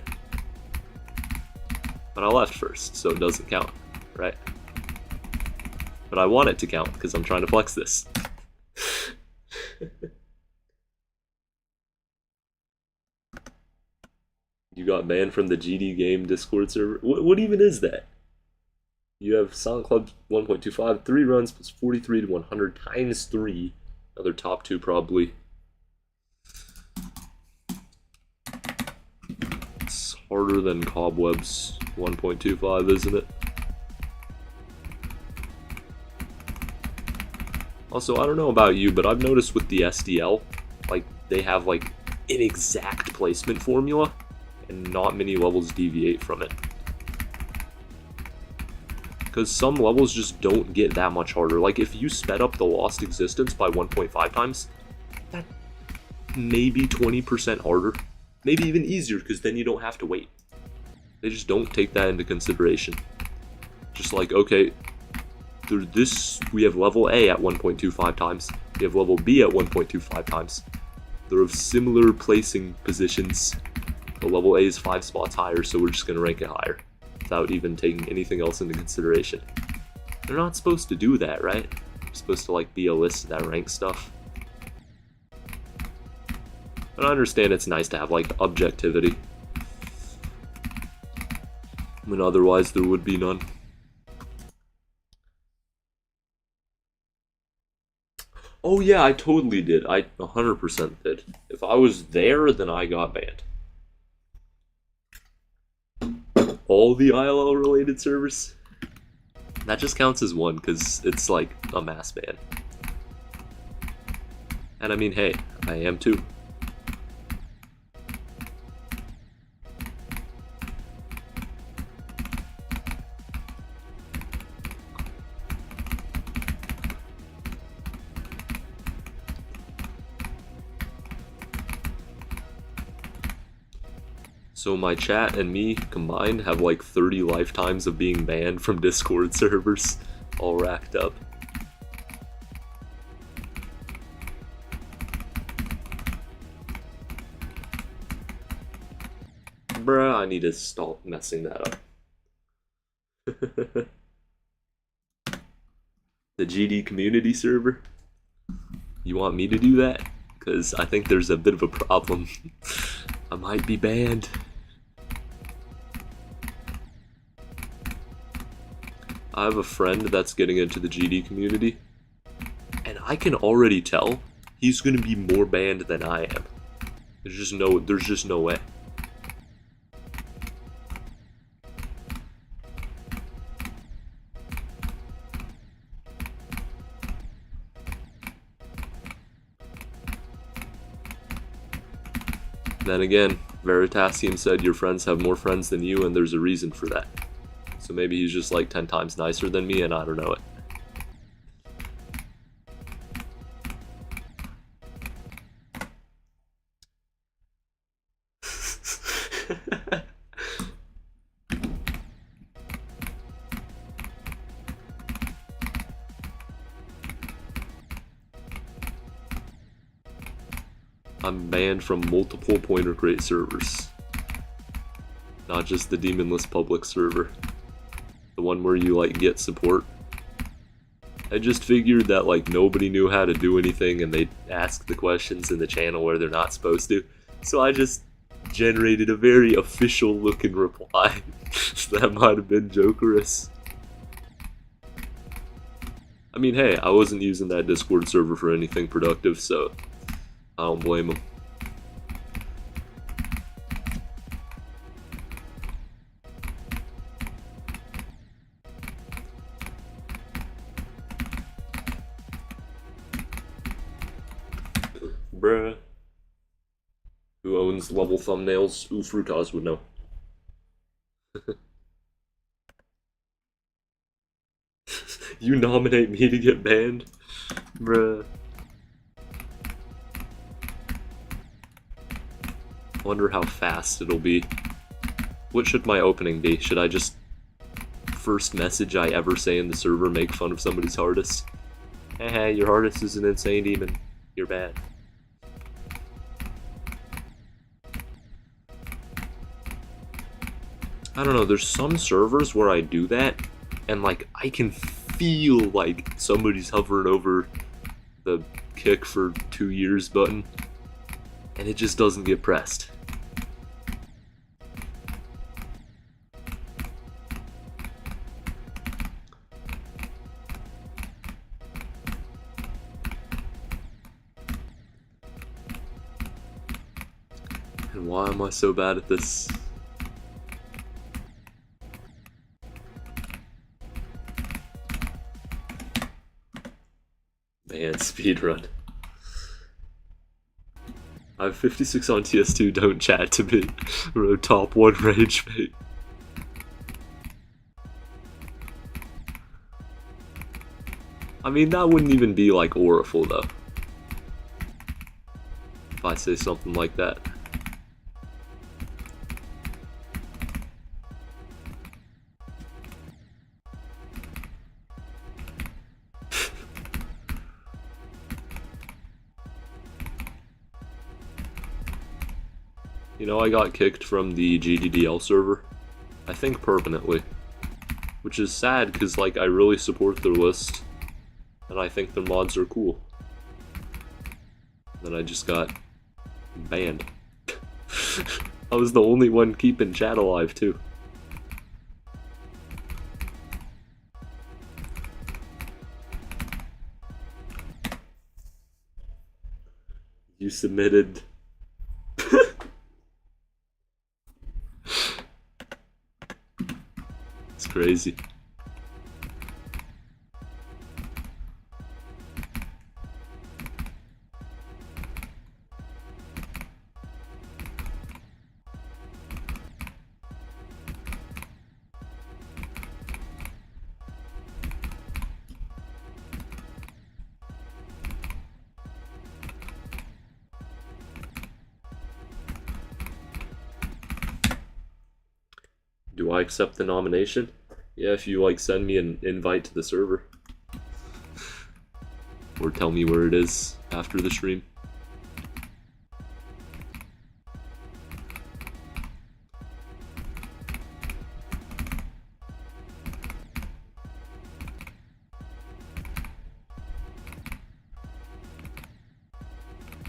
But I left first, so it doesn't count, right? But I want it to count because I'm trying to flex this. You got banned from the GD Game Discord server? What even is that? You have Silent Club 1.25, 3 runs plus 43 to 100 times 3. Another top 2 probably. It's harder than Cobwebs 1.25, isn't it? Also, I don't know about you, but I've noticed with the SDL, like, they have, like, an exact placement formula, and not many levels deviate from it. Because some levels just don't get that much harder. Like, if you sped up the Lost Existence by 1.5 times, that may be 20% harder. Maybe even easier, because then you don't have to wait. They just don't take that into consideration. Just like, okay, through this, we have level A at 1.25 times. We have level B at 1.25 times. They're of similar placing positions. The level A is 5 spots higher, so we're just going to rank it higher, without even taking anything else into consideration. They're not supposed to do that, right? They're supposed to, like, be a list that ranks stuff. But I understand it's nice to have, like, objectivity, when otherwise there would be none. Oh yeah, I totally did. I 100% did. If I was there, then I got banned. All the ILL related servers? That just counts as one, because it's like a mass ban. And I mean, hey, I am too. So my chat and me combined have like 30 lifetimes of being banned from Discord servers, all racked up. Bruh, I need to stop messing that up. The GD community server? You want me to do that? Because I think there's a bit of a problem. I might be banned. I have a friend that's getting into the GD community, and I can already tell he's going to be more banned than I am. There's just no way. Then again, Veritasium said your friends have more friends than you, and there's a reason for that. So maybe he's just like 10 times nicer than me, and I don't know it. I'm banned from multiple Pointer Crate servers. Not just the Demonless public server. The one where you like get support. I just figured that like nobody knew how to do anything and they'd ask the questions in the channel where they're not supposed to. So I just generated a very official looking reply. That might have been jokerous. I mean, hey, I wasn't using that Discord server for anything productive, so I don't blame him. Bruh. Who owns level thumbnails? Ooh, Fruitaz would know. You nominate me to get banned? Bruh. Wonder how fast it'll be. What should my opening be? Should I just first message I ever say in the server make fun of somebody's hardest? Hey, your hardest is an insane demon. You're bad. I don't know, there's some servers where I do that, and like, I can feel like somebody's hovering over the kick for 2 years button, and it just doesn't get pressed. Man, why am I so bad at this? Man, speedrun. I have 56 on TS2, don't chat to me. Road top 1 rage bait. I mean, that wouldn't even be like Oriful though. If I say something like that. You know, I got kicked from the GDDL server. I think permanently. Which is sad, because, like, I really support their list. And I think their mods are cool. Then I just got banned. I was the only one keeping chat alive, too. You submitted... It's crazy. Do I accept the nomination? Yeah, if you like send me an invite to the server. Or tell me where it is after the stream.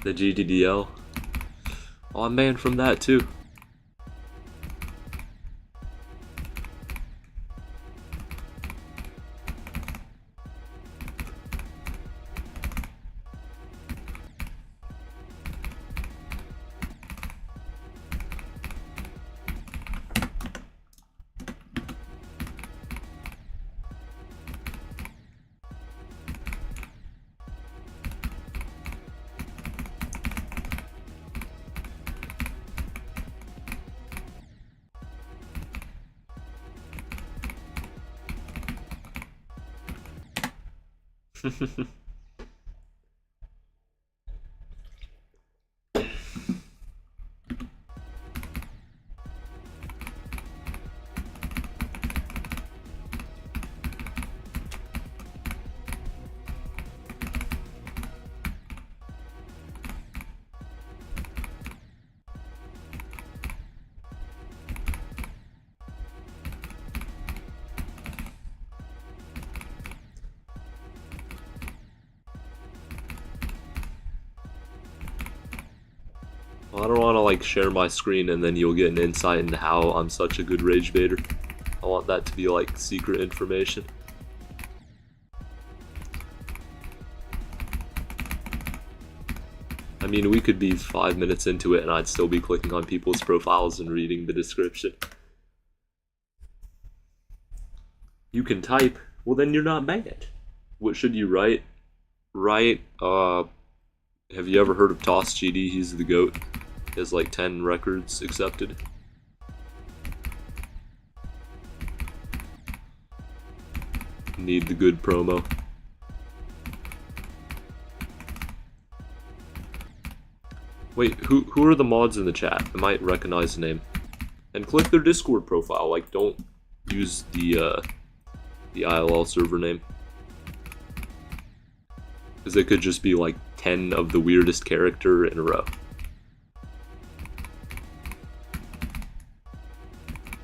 The GDDL. Oh, I'm banned from that too. I don't want to like share my screen and then you'll get an insight into how I'm such a good rage baiter. I want that to be like secret information. I mean, we could be 5 minutes into it and I'd still be clicking on people's profiles and reading the description. You can type, well then you're not banned. What should you write? Write, have you ever heard of Toss GD? He's the GOAT. He has like 10 records accepted. Need the good promo. Wait, who are the mods in the chat? I might recognize the name. And click their Discord profile. Like, don't use the ILL server name. Because it could just be like 10 of the weirdest character in a row.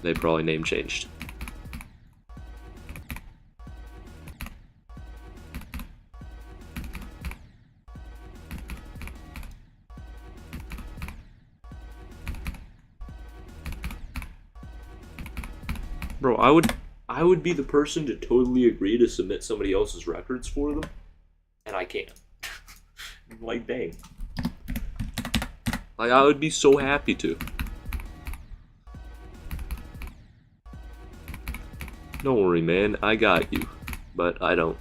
They probably name changed. Bro, I would be the person to totally agree to submit somebody else's records for them, and I can't. Like, dang. Like, I would be so happy to. Don't worry, man, I got you. But I don't.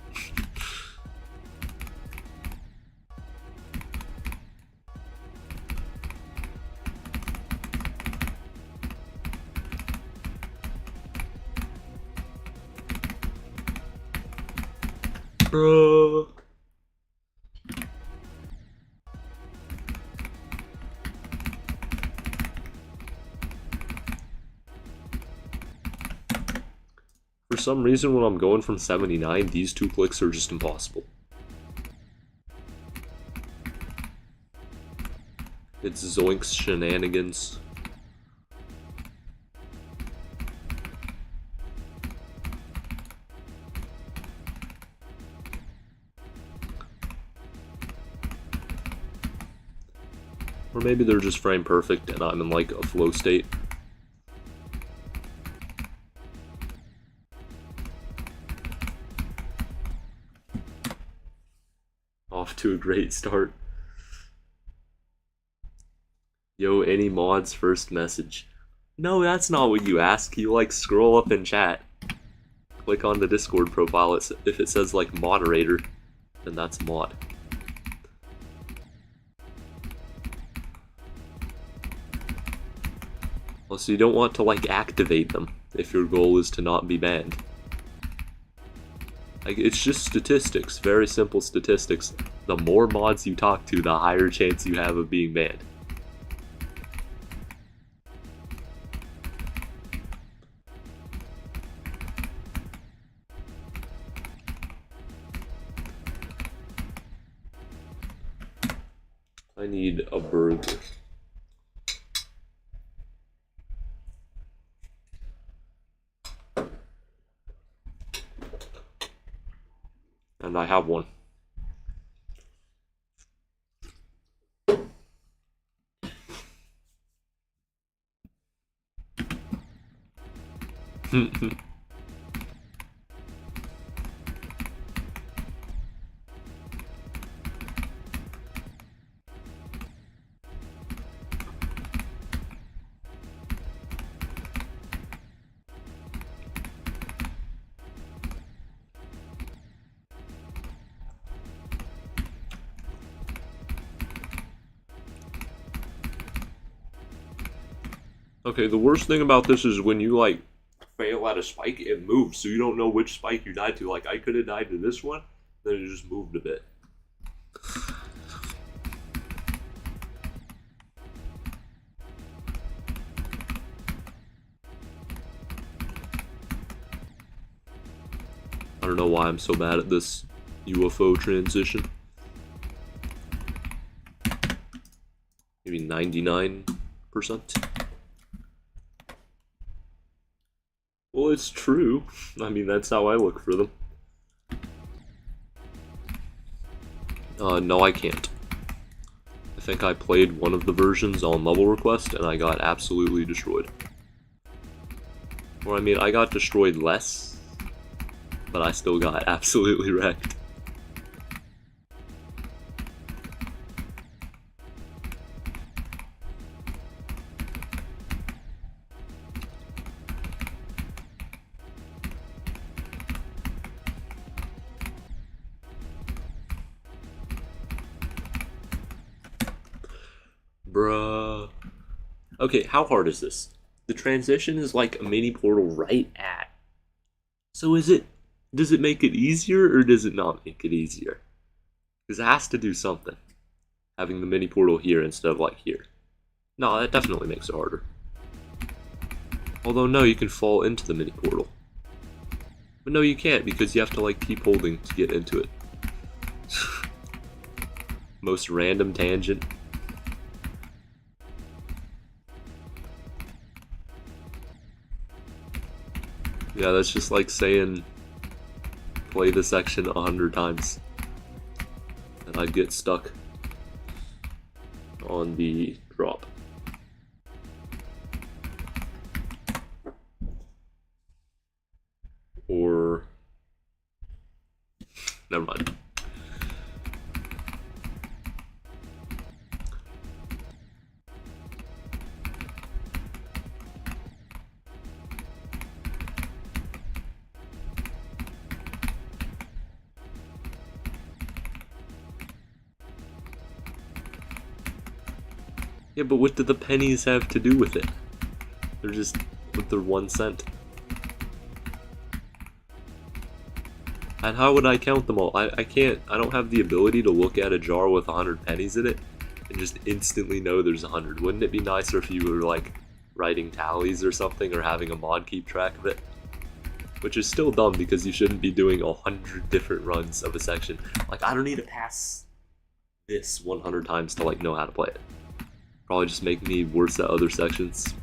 Bro. For some reason, when I'm going from 79, these two clicks are just impossible. It's Zoink's shenanigans. Or maybe they're just frame perfect and I'm in like a flow state. Off to a great start. Yo, any mods first message? No, that's not what you ask. You like scroll up in chat. Click on the Discord profile. If it says like moderator, then that's mod. Also, you don't want to like activate them if your goal is to not be banned. Like, it's just statistics, very simple statistics. The more mods you talk to, the higher chance you have of being banned. I need a burger. And I have one. Okay, the worst thing about this is when you like fail at a spike, it moves, so you don't know which spike you died to. Like, I could have died to this one, then it just moved a bit. I don't know why I'm so bad at this UFO transition. Maybe 99%. Well, it's true. I mean, that's how I look for them. No, I can't. I think I played one of the versions on level request and I got absolutely destroyed. Or, I mean, I got destroyed less, but I still got absolutely wrecked. Bruh. Okay, how hard is this? The transition is like a mini portal right at. So does it make it easier or does it not make it easier? Because it has to do something. Having the mini portal here instead of like here. No, that definitely makes it harder. Although no, you can fall into the mini portal. But no, you can't because you have to like keep holding to get into it. Most random tangent. Yeah, that's just like saying play the section 100 times and I'd get stuck on the drop. Or never mind. Yeah, but what do the pennies have to do with it? They're just with their 1 cent. And how would I count them all? I can't, I don't have the ability to look at a jar with 100 pennies in it and just instantly know there's 100. Wouldn't it be nicer if you were like writing tallies or something, or having a mod keep track of it? Which is still dumb because you shouldn't be doing 100 different runs of a section. Like, I don't need to pass this 100 times to like know how to play it. Probably just make me worse at other sections.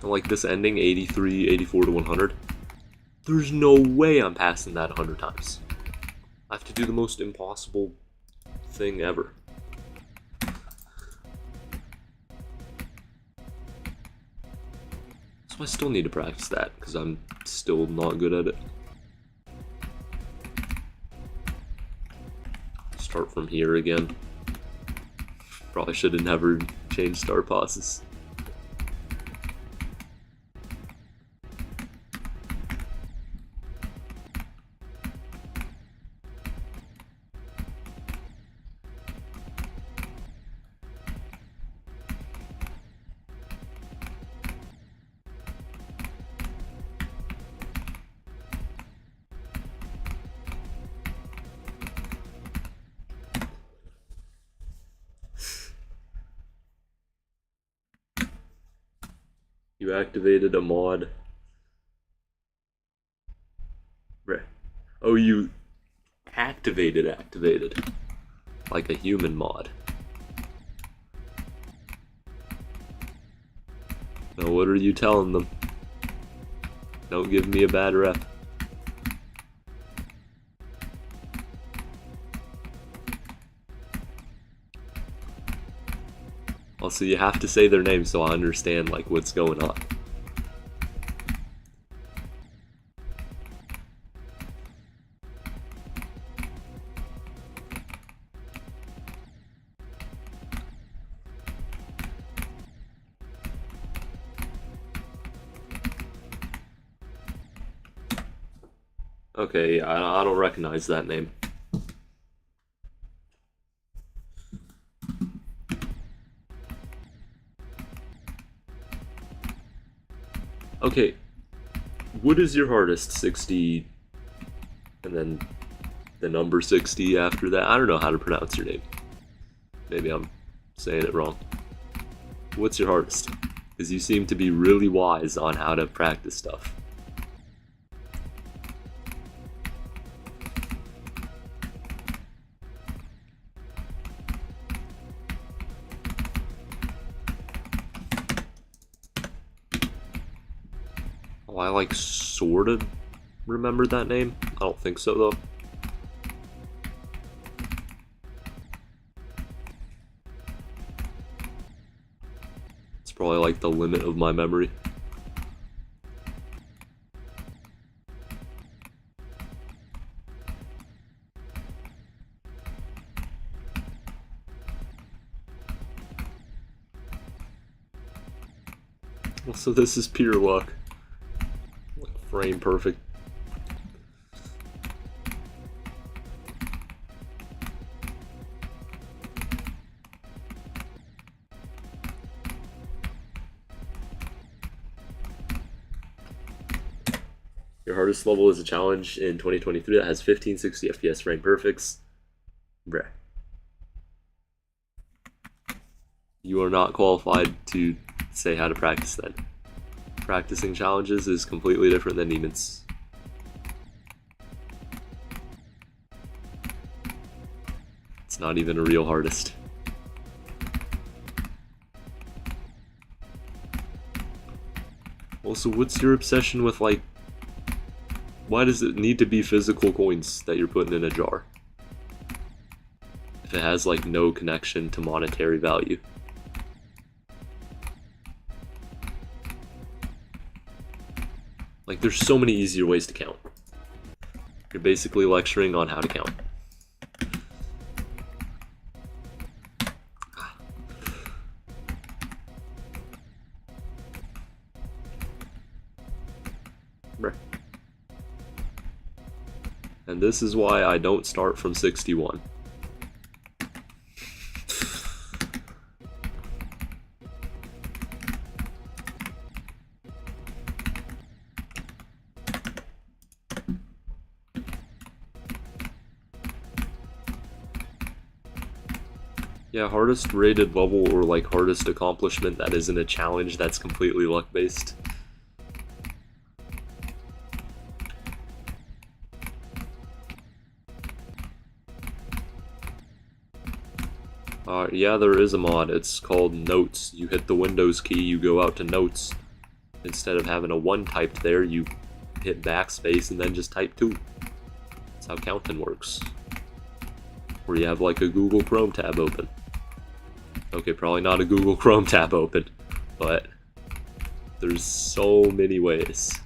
Like this ending, 83, 84 to 100. There's no way I'm passing that 100 times. I have to do the most impossible thing ever. So I still need to practice that, because I'm still not good at it. Start from here again. Probably should have never changed start passes. You activated a mod. Oh, you activated. Like a human mod. Now what are you telling them? Don't give me a bad rep. Also, you have to say their name so I understand like what's going on. Okay, I don't recognize that name. Okay, what is your hardest? 60, and then the number 60 after that? I don't know how to pronounce your name. Maybe I'm saying it wrong. What's your hardest? Because you seem to be really wise on how to practice stuff. Oh, I like sort of remember that name. I don't think so though. It's probably like the limit of my memory. So this is pure luck. Like frame perfect. Your hardest level is a challenge in 2023 that has 1560 FPS frame perfects. Bruh. You are not qualified to say how to practice then. Practicing challenges is completely different than demons. It's not even a real hardest. Also, what's your obsession with, like, why does it need to be physical coins that you're putting in a jar? If it has, like, no connection to monetary value. Like, there's so many easier ways to count. You're basically lecturing on how to count. Bruh. And this is why I don't start from 61. Yeah, hardest rated level or like hardest accomplishment that isn't a challenge that's completely luck based. Yeah, there is a mod. It's called Notes. You hit the Windows key, you go out to Notes. Instead of having a 1 typed there, you hit backspace and then just type 2. That's how counting works. Or you have like a Google Chrome tab open. Okay, probably not a Google Chrome tab open, but there's so many ways.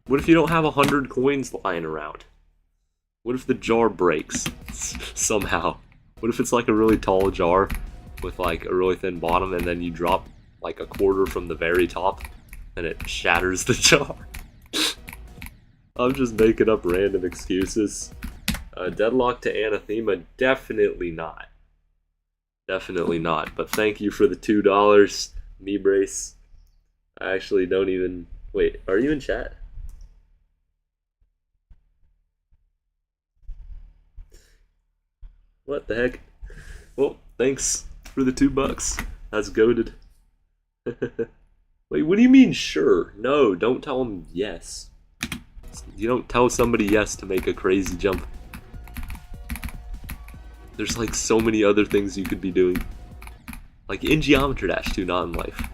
What if you don't have 100 coins lying around? What if the jar breaks somehow? What if it's like a really tall jar with like a really thin bottom and then you drop like a quarter from the very top and it shatters the jar? I'm just making up random excuses. Deadlock to Anathema, definitely not. Definitely not, but thank you for the $2, me brace. I actually don't even... Wait, are you in chat? What the heck? Well, thanks for the $2. That's goated. Wait, what do you mean sure? No, don't tell him yes. You don't tell somebody yes to make a crazy jump. There's like so many other things you could be doing. Like in Geometry Dash too, not in life.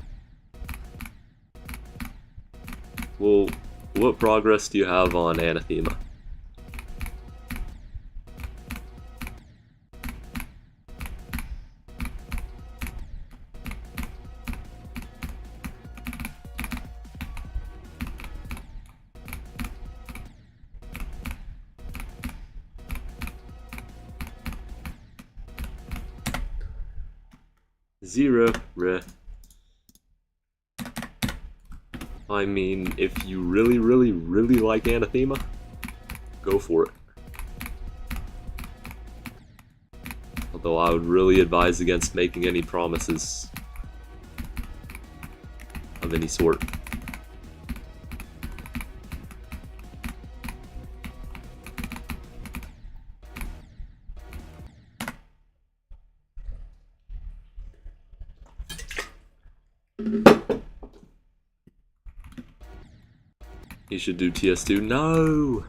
Well, what progress do you have on Anathema? Zero. I mean, if you really, really, really like Anathema, go for it. Although I would really advise against making any promises of any sort. You should do TS2. No!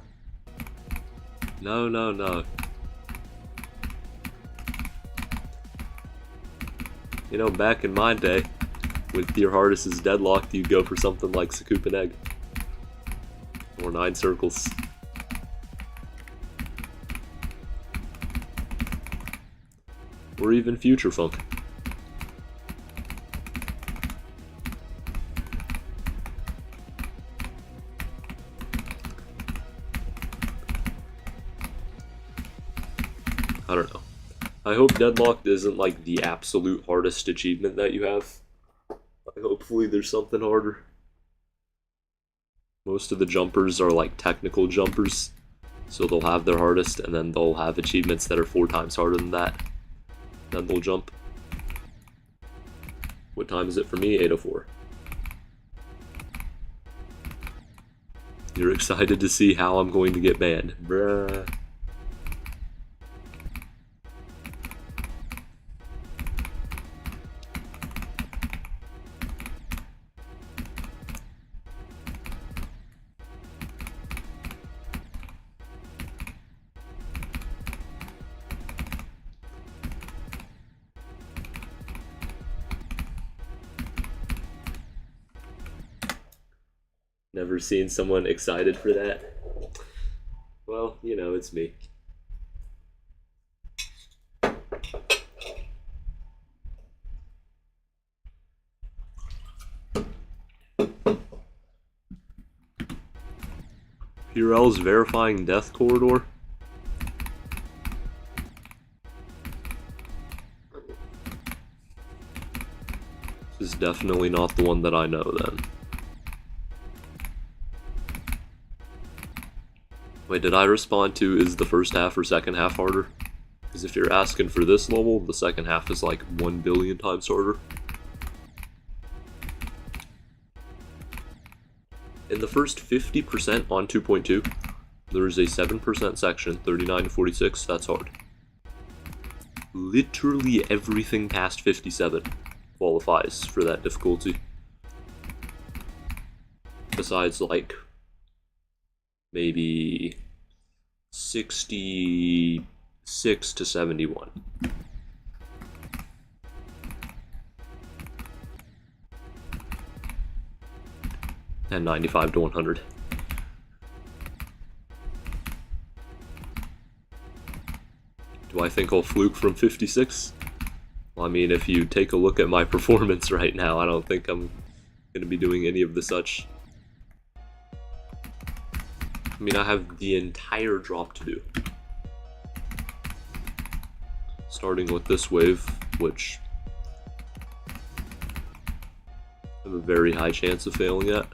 No. You know, back in my day, with your hardest is deadlocked, you'd go for something like Scoop and Egg. Or 9 circles. Or even Future Funk. I don't know. I hope Deadlocked isn't like the absolute hardest achievement that you have. Hopefully there's something harder. Most of the jumpers are like technical jumpers, so they'll have their hardest and then they'll have achievements that are 4 times harder than that. Then they'll jump. What time is it for me? 8:04. You're excited to see how I'm going to get banned. Bruh. Never seen someone excited for that. Well, you know, it's me. Purell's verifying death corridor? This is definitely not the one that I know then. Wait, did I respond to is the first half or second half harder? Because if you're asking for this level, the second half is like 1 billion times harder. In the first 50% on 2.2, there is a 7% section, 39 to 46, that's hard. Literally everything past 57 qualifies for that difficulty. Besides, like, maybe 66 to 71. And 95 to 100. Do I think I'll fluke from 56? Well, I mean, if you take a look at my performance right now, I don't think I'm going to be doing any of the such. I mean, I have the entire drop to do. Starting with this wave, which I have a very high chance of failing at.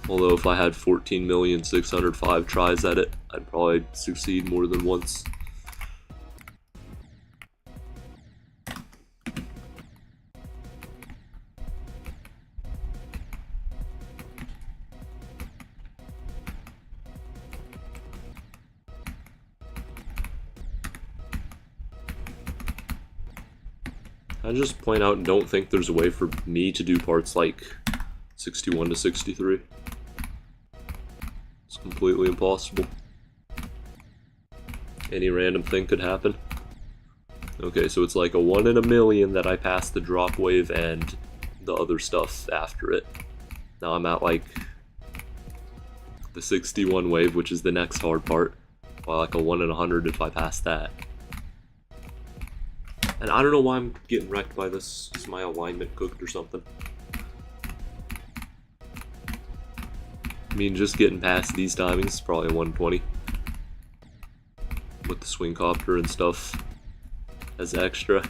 Although if I had 14,605,000 tries at it, I'd probably succeed more than once. I just point out and don't think there's a way for me to do parts like 61 to 63. It's completely impossible. Any random thing could happen. Okay, so it's like a 1 in a million that I pass the drop wave and the other stuff after it. Now I'm at like the 61 wave, which is the next hard part, by like a 1 in 100 if I pass that. And I don't know why I'm getting wrecked by this. Is my alignment cooked or something? I mean, just getting past these timings is probably a 120. With the swing copter and stuff as extra.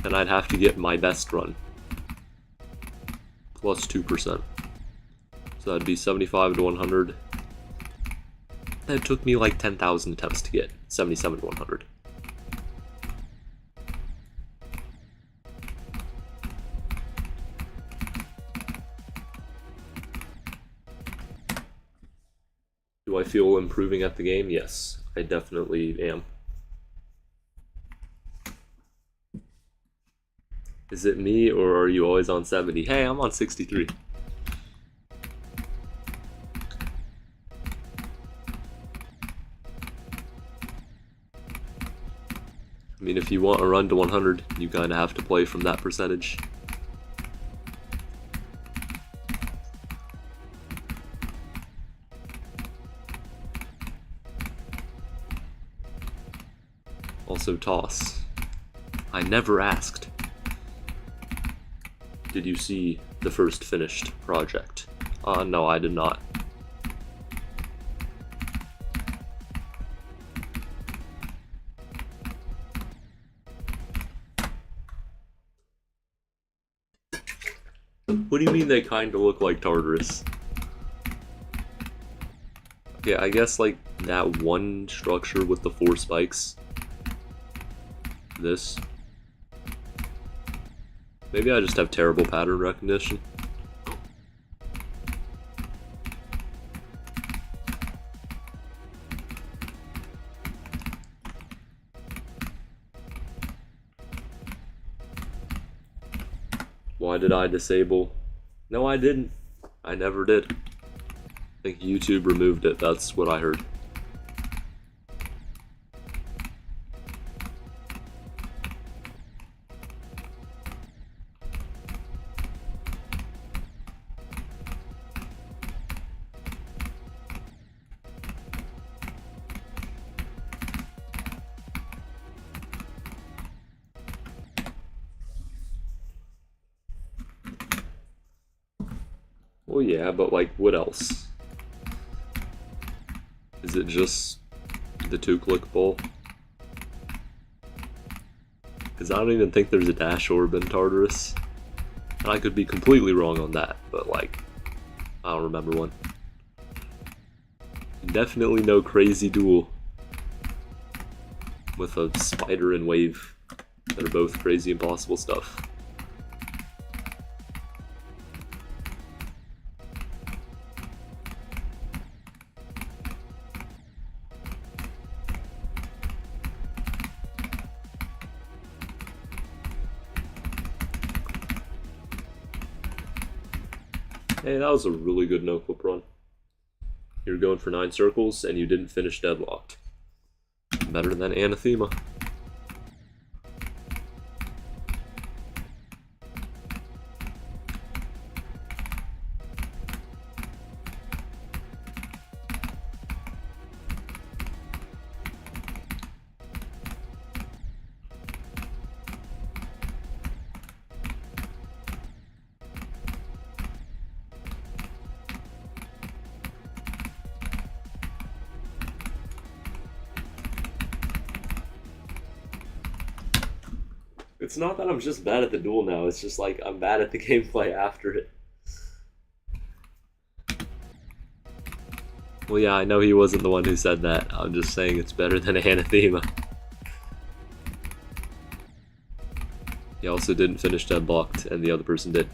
And I'd have to get my best run. Plus 2%. So that'd be 75 to 100. That took me like 10,000 attempts to get 77 to 100. Do I feel improving at the game? Yes, I definitely am. Is it me, or are you always on 70? Hey, I'm on 63. I mean, if you want a run to 100, you kind of have to play from that percentage. Also, toss. I never asked. Did you see the first finished project? No, I did not. What do you mean they kind of look like Tartarus? Okay, I guess like that one structure with the 4 spikes. This. Maybe I just have terrible pattern recognition. Why did I disable? No, I didn't. I never did. I think YouTube removed it, that's what I heard. Well, yeah, but like, what else? Is it just the 2-click pull? Because I don't even think there's a dash orb in Tartarus. And I could be completely wrong on that, but like, I don't remember one. Definitely no crazy duel with a spider and wave that are both crazy impossible stuff. Hey, that was a really good no-clip run. You were going for 9 circles, and you didn't finish deadlocked. Better than Anathema. It's not that I'm just bad at the duel now, it's just like I'm bad at the gameplay after it. Well, yeah, I know he wasn't the one who said that. I'm just saying it's better than Anathema. He also didn't finish deadlocked, and the other person did.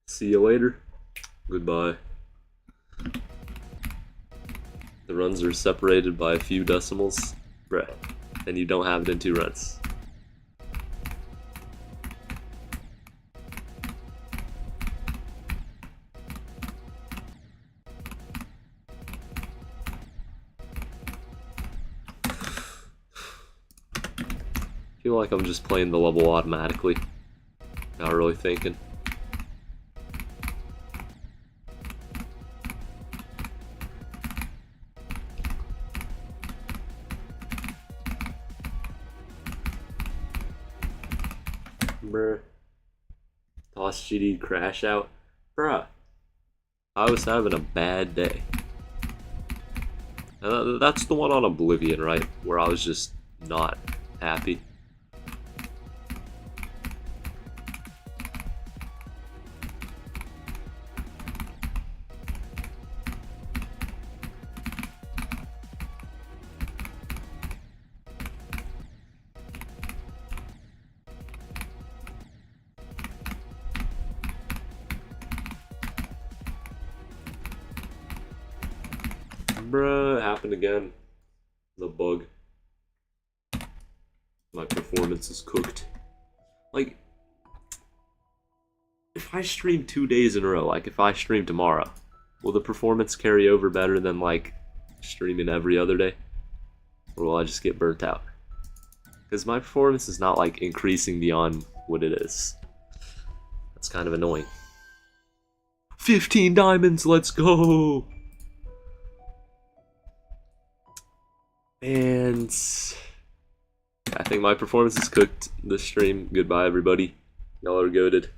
See you later. Goodbye. The runs are separated by a few decimals. Bruh. And you don't have it in 2 runs. I feel like I'm just playing the level automatically. Not really thinking. Bruh. Toss GD crash out. Bruh. I was having a bad day. That's the one on Oblivion, right? Where I was just not happy. Bruh, it happened again. The bug. My performance is cooked. Like, if I stream 2 days in a row, like if I stream tomorrow, will the performance carry over better than like streaming every other day? Or will I just get burnt out? Because my performance is not like increasing beyond what it is. That's kind of annoying. 15 diamonds, let's go! And I think my performance is cooked this stream. Goodbye, everybody. Y'all are goated.